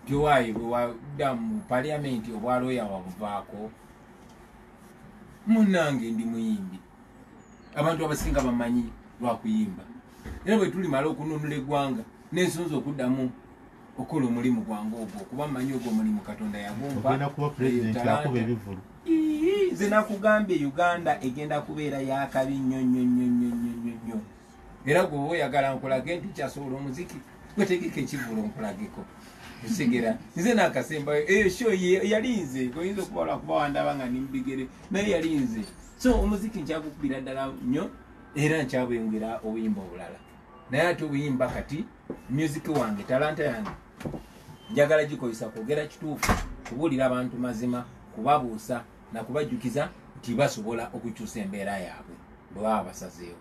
tiwayi bwe wadda mu parliament obwaloya wabuvaako. Munange ndi muyimbi, abantu abasinga bamanyi lwakuyimba era bwe tulimala okununula eggwanga n'ensonzi okuddamu okola omulimu gwange ogwo kuba mmanyi ogwo omulimu Katonda yagumpa. Ogenda kuba president akuba ebivulu. Nze nakugambye Uganda egenda kubeera yakabi nnyo era gwe oyagala nkulage nti kyasobola omuziki gwetegeka ekivulu nkulageko Sigera nze nakasemba eyo show yalinze goyinza okuba wandaba nga nimbigere naye yalinze. So omuziki nkyagukubira ddala nnyo era nkyabwengera obuyimba obulala naye ate obuyimba kati music wange talanta yange njagala gikozesa kwogera kituufu, kubuulira abantu mazima, kubabuusa nakubajjukiza nti basobola okukyusa embeera yaabwe bwe baba basazeewo.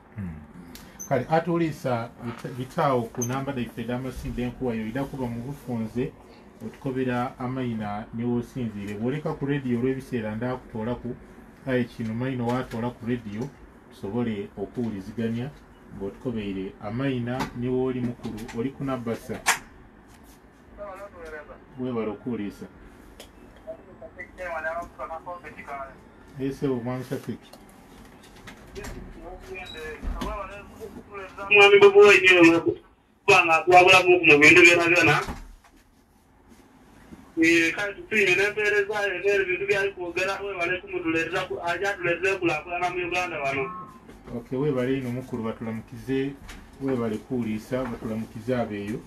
Kale atuliisa bitaawo ku namba daife ed'amasimu denkuwayo ida kuba mu bufunze otukobera amayina newosinziire bwoleka ku rediyo olw'ebiseera ndakutoolaku aye kino mayina waatoola ku rediyo tusobole okuwuliziganya ng'otukobeire amayina newooli mukulu oli ku Nabbasa webala okuwuliisa esebo mwami Shafiki. Mwami Bobi Wine kubanga twabulamu ku bintu byona kale tupiime n'empeereza ebeera ebintu byali kwogera webale kumutuleetera ajja tuleetere kulaakulana mu Uganda wano. Okay, webale ino mukulu batulamukize, webale kuwuliisa batulamukize abeeyo.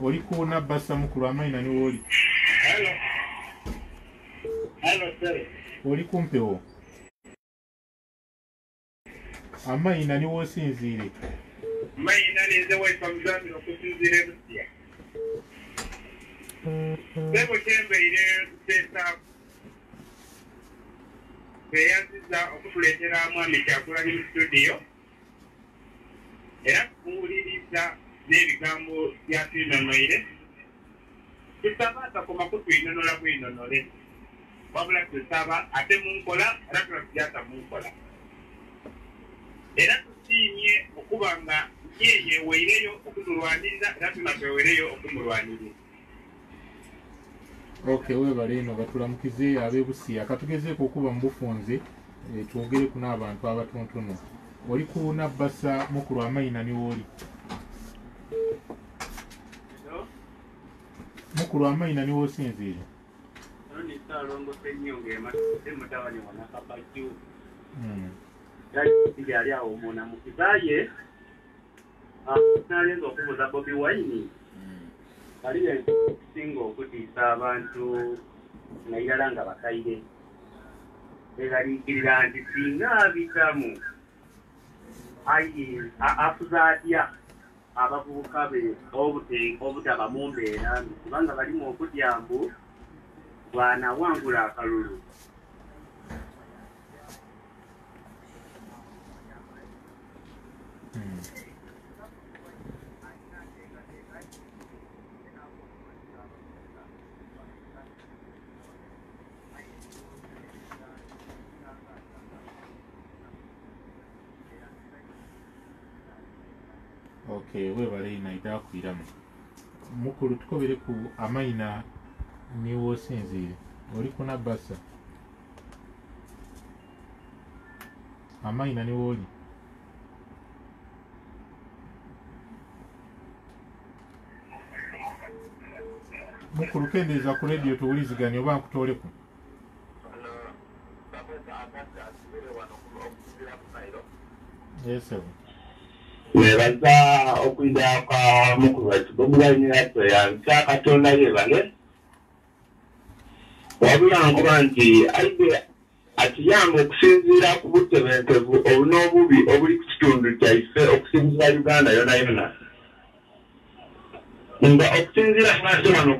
Oli ku Nabbasa mukulu amayina ni wooli? Hello sir. Oli kumpewo? Amayina ni wosinziire? Mayina ninze waifa mugambira okusinziira ebusiya. Sebo kyembeire kuteesa beeyanziza okutuleetera mwami Kyagulanyi mu studio era tukuwuliriza n'ebigambo byatwinonoire. Tusaba atakoma kutwinonola bwinonole wabula tusaba ate munkola era tulatujata munkola era tusiimye okuba nga ye yeeweireyo okutulwanirira era tunatwewereyo okumulwanirira. Okay, webale ino batulamukize ab'ebusiya katugezeeko okuba mu bufunze twogereku n'abantu abatontono. Oli ku Nabbasa mukulu amayina ni wooli? Mukulu amayina ni woosinziire? Yali awo omuna mukizaye nalenza okubuuza Bobi Wine kali ekisinga okutiisa abantu nairala nga bakaire egaliikirira nti singa abitamu afuza atya abavubuka be obutaba mu mbeera kubanga balimu okutya mbu bwanawangula akalulu. Okay, webale ina idakwiramu mukulu tukobere ku amayina ni woosinziire. Oli ku Nabbasa amayina ni wooli? mukulu kendeeza ku radio tuwuliziganye oba nkutooleko. Yes, sir. Nebaza okwida kwa mukulu waitu Bobi Wine yansa Katonda yebale wabula nkuba nti aibe atiyamba okusinziira ku butebenkevu obubi obuli ku kitundu kyaife okusinziira Uganda yona yona nga okusinziira lwaki wano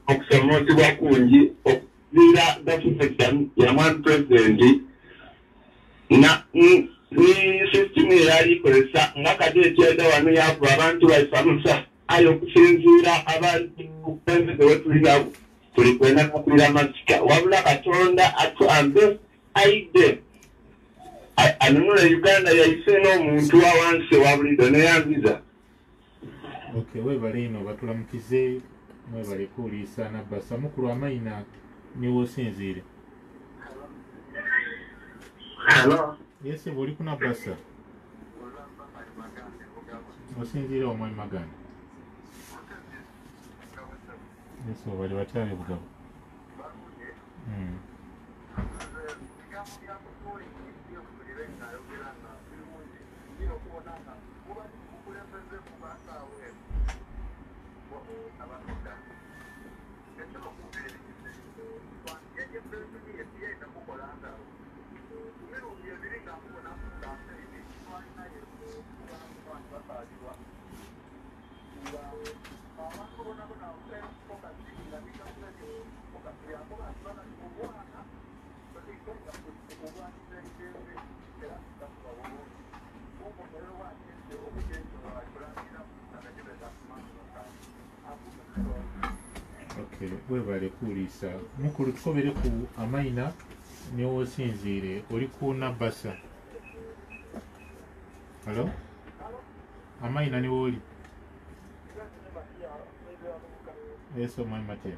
okusomoosebwa kungi okusinziira gavumenti ya mwami pulezidenti ni system yali kolesa ngakadeti yada wano yavu abantu baifamusa ayo okusinziira abantu kupenzeze wetulira tulikwenda kukulira masika wabula Katonda atuambe aide anunula Uganda yaise n'omuntu awansi wabulido neyanziza. Okay, webale ino batulamukize mwebale kuliisa Nabasa mukulu Amaina niwo osinziire. Hello. Yes, buli ku Nabasa. Osinziire omwami Maganda. Yes, wabali watale bugabo. Okay, webale kuliisa mukulu tukobere ku Amaina niwo osinziire oli ku Nabasa. Hello? Amaina niwo oli? Yes, omwami Mateo.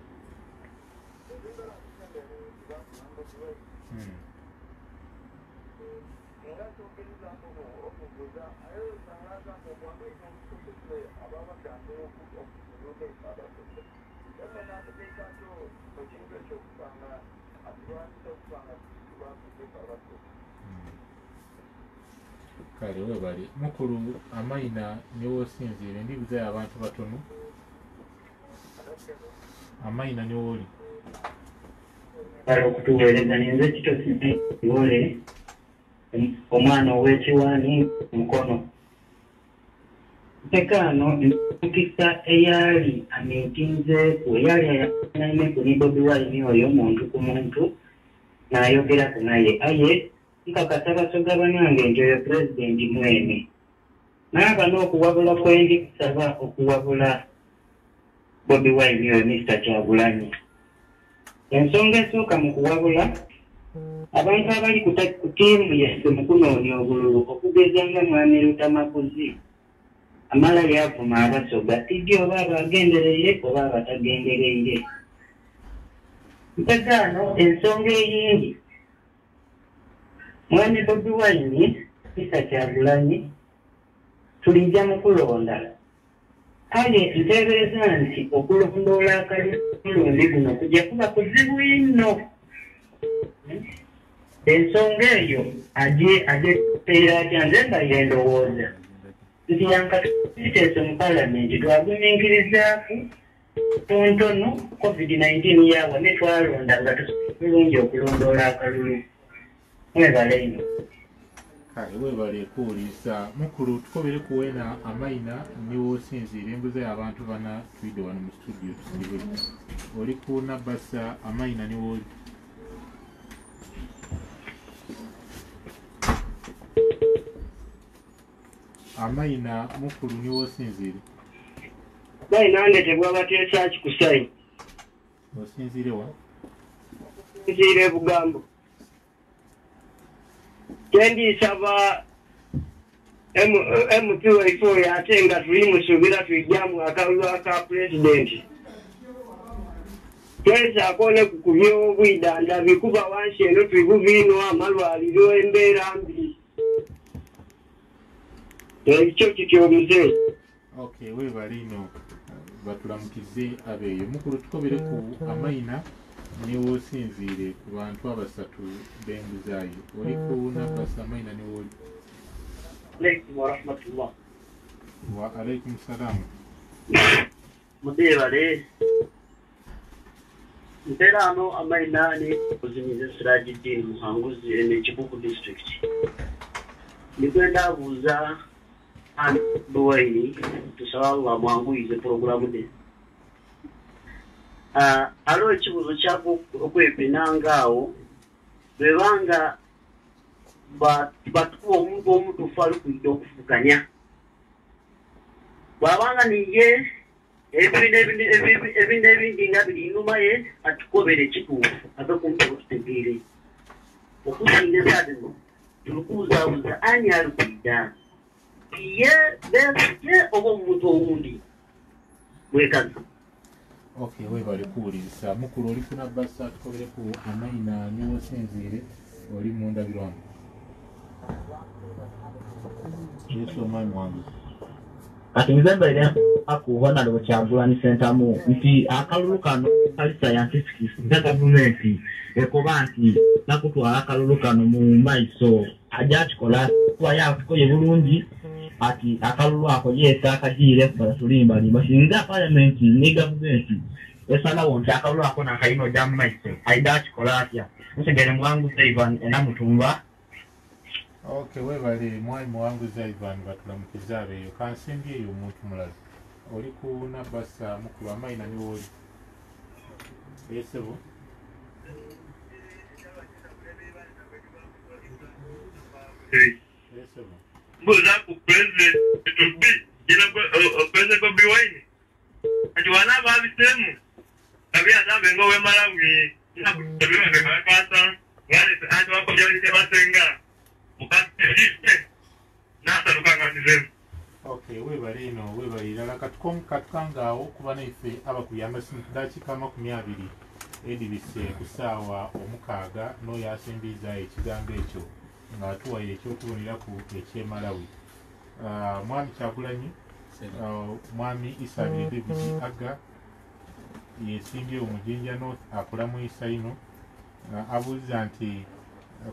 Kale webali mukulu Amaina niwo osinziire ndibuze abantu batono. Amaina niwo oli? Okutuweereza ninze kitosi wole omwana ow'ekiwaani mukono tekano nkisa eyali amitinzeeku eyali ayanaime kuni Bobi Wine oyo muntu ku muntu n'ayogeraku naye aye nkakasa basoga banange nti oyo pulezidenti mwene naaba n'okuwabula kwendi kusaba okuwabula Bobi Wine oyo Mr. Kyagulanyi. Ensonga esooka mu kuwabula abantu abali ku ttiimu yaffe mu kunoonya obululu okugeza nga mwami Lutamakuzi amala yavuma abasoga tijja oba abagendereire oba abatagendereire. Ntegaano ensonga eyindi mwami Bobi Wine Mr. Kyagulanyi tulijja mu kulonda kale nteebereza nti okulondoola akalulundi guno kujja kuba kuzibu nnyo. Ensonga eyo ajeteera atya nze mbalira endowooza nti yankatiteese mu palamenti twagumiikirizaaku tontono COVID-19 yawa ne twalonda nga tulungi okulondoola akalulu. Mwebale nnyo. Kale webale kuwuliisa mukulu tukobere kuwena Amaina niwo osinziire embuze abantu bana twidde wano mu studio tusibe oli ku Nabasa Amaina niwo oli? Amaina mukulu niwo osinziire? Bayina ndetebwa bateesa kikusayi. Osinziire wa? Nziire Bugambo. Kendisaba MP waifu ate nga tuli musuubira twijjamu akalulu aka pulezidenti. Twezaako ne ku by'obwidanda bikuba wansi eno tubibubiino amalwaliro embeera mbi. Ekyo kityo omuze. Okay, webale ino batulamukize abeeyo. Mukulu tukobere ku amaina niwoosinziire ku bantu abasatu b'embuzaayo. Oli ku Nabbasa amaina niwooli? Alaikum wa rahmatullah. Wa alaikum salaam. Mudebale. Mpera ano amaina ni kuzimiza Sirajuddin Muhanguzi ene Kibuku district. Nikwenda buuza Duwaini tusaba Allah mwanguyize programu de. Alo ekibuzo kyako okwepinangaawo bwebanga batuwa omuntu omutuufu ali kuyita okuvuganya. Bwabanga niye ebintu ebindi nga biri nnuma ye atukobere ekituufu ave kumpa otutegeere. Okusinga esaade no tulukuuzaabuuza ani ali kuyita ye besije oba omuntu owundi bwekaza. Okay, webale kuwuliriza. Mukulu oli ku Nabbasa tukobere ku amaina niwoosinziire oli mu ndabirwamu. Yesu omwami wange. Kati nzemba ile akuhona ndo Kyagulanyi Ssentamu nti akalulu kano kali scientific nga gavumenti ekoba nti nakutwala akalulu kano mu maiso ajakikola twayafikoye bulungi ati akalulu ako yesa akagiire basulimba limba singa parliament ne gavumenti esalawo nti akalulu ako nakayino jja mu maiso aidakikola atya musegere mwangu Ivan enamutumba. Okay, webale mwami wangu Ivan batulamukiza abeeyo. Kansimbyeyo omuntu mulala. Oli ku Nabbasa mukulu amaina niwooli? Yesebo? Yesebo? Mbuza ku president etubi jina president Bobi Wine ati wana babitemu kabi azabe ngo we Malawi na kutabira nga kasa ngale ati wako jali tebasenga mukatiste nasa lukanga nzemu. Okay, webale ino webale ilala katukangaawo kuba naife abakuyamba dakiika 20 edibise ku ssaawa 6 n'oyo asembiza ekigambo ekyo ng'atuwaire ekyokuboneraku eky'Emalawi. Mwami Kyagulanyi, mwami Issa David Agga yesimbye omujinja North akola mu Issa ino abuuza nti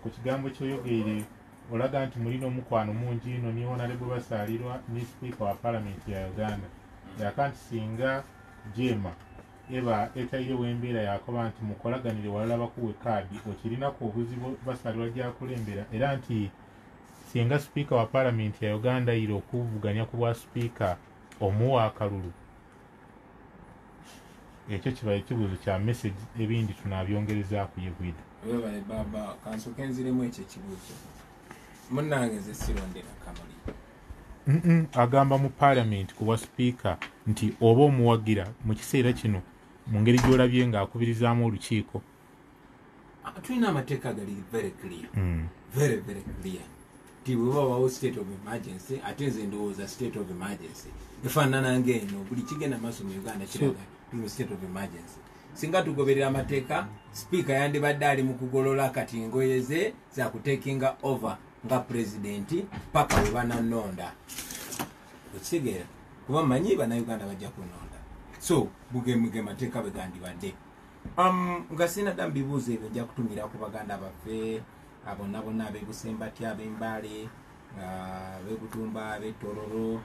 ku kigambo kyoyogeire olaga nti mulina omukwano mungi ino ni Honorable Basalirwa ni Speaker wa Parliament ya Uganda. Yaka nti singa Jema eba etairewo embeera yakoba nti mukolaganire walala bakuwe kaadi okirinako obuzibu Basalirwa gy'akulembera era nti singa Speaker wa Parliament ya Uganda iro okuvuganya ku bwa Speaker omuwa akalulu. Ekyo kiba ekibuuzo kya message ebindi tunabyongereza ku Yegwida. Webale baba kansoke nziremu ekyo ekibuuzo. Munnange nze sirondera Kamali. Agamba mu Parliament ku bwa Speaker nti oba omuwagira mu kiseera kino mu ngeri gy'olabye ng'akubirizaamu olukiiko. Tulina amateeka gali very clear. Very clear. Ti bwe babawo state of emergency ate nze ndowooza state of emergency efaanana ng'eno buli kigenda maaso mu Uganda kiraga tuli state of emergency. Singa tugoberera amateeka Speaker yandibadde ali mu kugolola kati ngoye ze za kutekinga over nga presidenti paka we bananonda. Okitegeera kuba manyi bannayuganda bajja kunonda. So bugemuge mateeka bwe gandibadde. Nga sina dda bibuuzo ebyo nja kutumira ku baganda baffe abo bonna ab'Ebusembati ab'Embale ab'Ebutumba ab'Etororo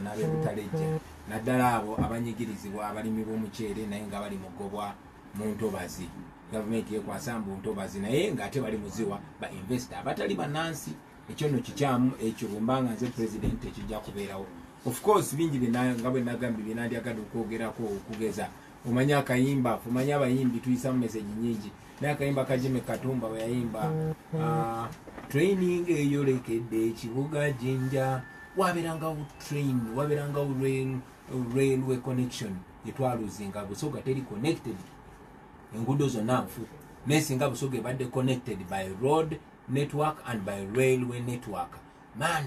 n'ab'Ebutalejja naddala abo abanyigirizibwa abalimi b'omuceere naye nga bali mugobwa mu ntobazi. Gavumenti yekwasa mbu ntobazi naye ng'ate bali muziwa ba investor abatali bannansi. Ekyo nno kikyamu ekyo bwembanga nze president ekijja kubeerawo. Of course bingi nga bwe nagambye byenandyagadde okwogerako okugeza omanya akayimba omanya abayimbi tuyisa mu message nyingi naye akayimba Kajime Katumba bwe yayimba training eyolekedde ekibuga Jinja wabeerangawo train wabeerangawo railway connection etwaluzinga Busoga teri connected enguudo zonna nfu naye singa Busoga ebadde connected by road network and by railway network man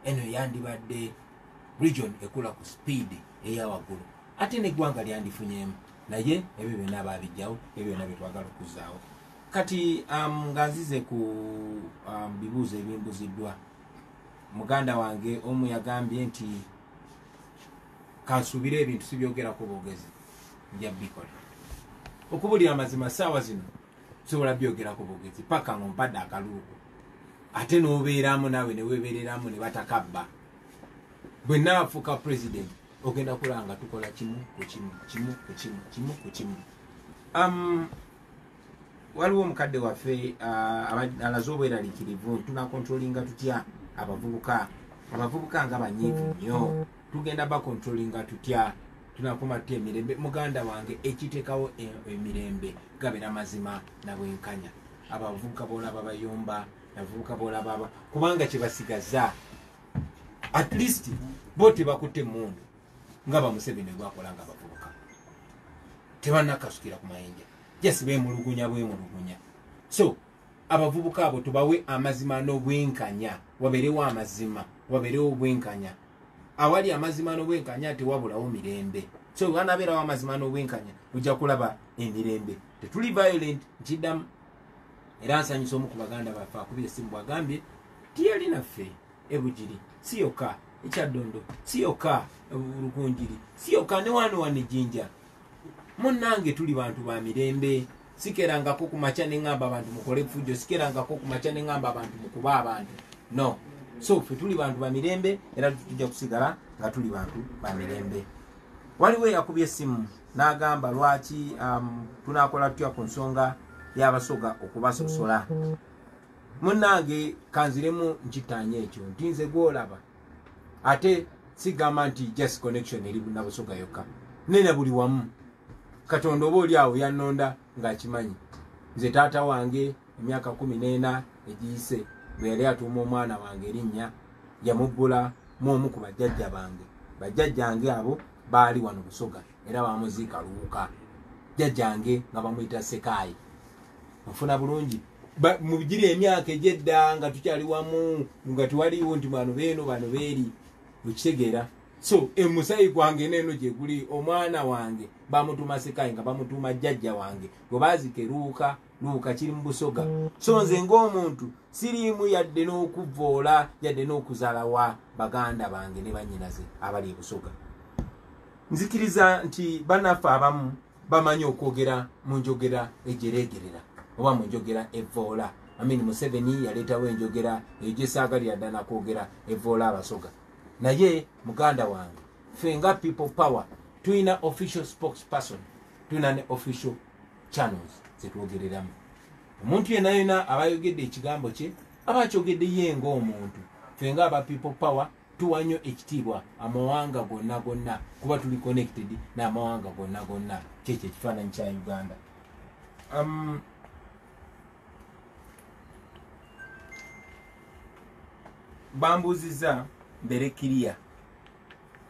eno yandibadde region ekula ku speed eyawaggulu ate neggwanga lyandifunyemu naye ebyo byonna baabijjawo ebyo byonna byetwagala okuzaawo. Kati nga nzize ku bibuuzo ebimbuziddwa muganda wange omu yagambye nti kansubire ebintu sibyogerako bogezi nja bikola okubulira amazima saawa zino sobola byogerako bogezi paka ngompadde akaluluko ate n'obeeramu naawe neweebereramu ne batakabba bwe naafuuka president ogenda kulanga tukola kimu ku kimu waliwo omukadde waffe alaze obweraliikirivu tunakontrolinga tutya abavubuka nga banyiivu nnyo tugenda bakontrolinga tutya tunakuma tutya emirembe muganda wange ekiteekawo emirembe gabera mazima nabwenkanya abavubuka boolaba bayomba abavubuka boolaba kubanga kyebasigaza at least bo tebakutte emundu nga bamuseveni gwakola nga abavubuka tebanakasukira ku mayinja jasi bemulugunya so abavubuka abo tubawe amazima n'obwenkanya waberewo amazima waberewo obwenkanya awali amazima n'obwenkanya tewabulawo mirembe so wanabeerawo amazima n'obwenkanya ojja kulaba emirembe tetuli violent nkiddamu era nsanyusa omu ku baganda baffe akubye essimu bwagambye tiyali naffe ebugiri si yokka ekyaddondo si yokka olukunjiri si yokka ne wano ejjinja munnange tuli bantu ba mirembe sikerangako ku makya ne ŋŋamba abantu mukole fujjo sikerangako ku makya ne ŋŋamba abantu mukuba abantu no so ffe tuli bantu ba mirembe era tujja kusigala nga tuli bantu ba mirembe waliwo yakubye essimu n'agamba lwaki tunakola tutya ku nsonga y'abasoga okubasosola munnange kanziremu nkitanya ekyo nti nze gwolaba ate sigamba nti just connection eri nabusoga yokka nene buli wamu katonda oba oli awo yannonda ng'akimanyi nze taata wange emyaka 14 egiyise bwe yali atuuma omwana wange erinnya yamubbula mu ku bajjajja bange bajjajjange abo baali wano busoga era bamuziika luwuka jjajjange nga bamuyita Sekaayi nfuna bulungi mugiri emyaka egyedda nga tukyali wamu nga tuwaliwo nti bano beeri okitegeera so emusayi gwange neno gye guli omwana wange bamutuma Sekaayi nga bamutuma jjajja wange gwe baazika luuka kiri mu busoga so nze ng'omuntu siriimu yadde n'okuvoola yadde n'okuzaalawa baganda bange ne bannyinaze abali ebusoga nzikiriza nti bannaffe abamu bamanyi okwogera mu njogera ejereegerera oba mu njogera evoola Museveni yaleetawo enjogera egyesaagalira ddala nakwogera evoola abasoga naye muganda wange ffe nga people power tulina official spokesperson tulina ne official channels zetwogereramu omuntu yenayona abayogedde ekigambo kye aba akyogedde ye ng'omuntu ffe nga aba people power tuwa nnyo ekitiibwa amawanga gonna kuba tuli connected n'amawanga gonna kyekyo ekifaananyi kya Uganda. Bambuziza mbere kiriya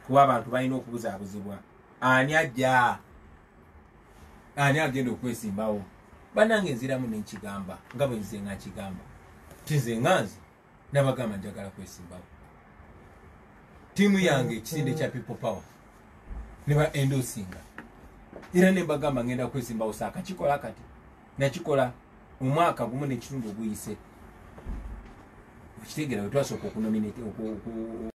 kuba abantu balina okubuzaabuzibwa ani ajja ani agenda okwesimbawo bannange nziramu nenkigamba nga bwe nze nga nkigamba tize nganzi nabagamba njagala kwesimbawo tiimu yange ekisinde kya people power ne ba endosinga era ne mbagamba ngenda kwesimbawo saaka kikola kati nakikola omwaka gumu n'ekitundu oguyise okitegeera bwe twasooka okunominate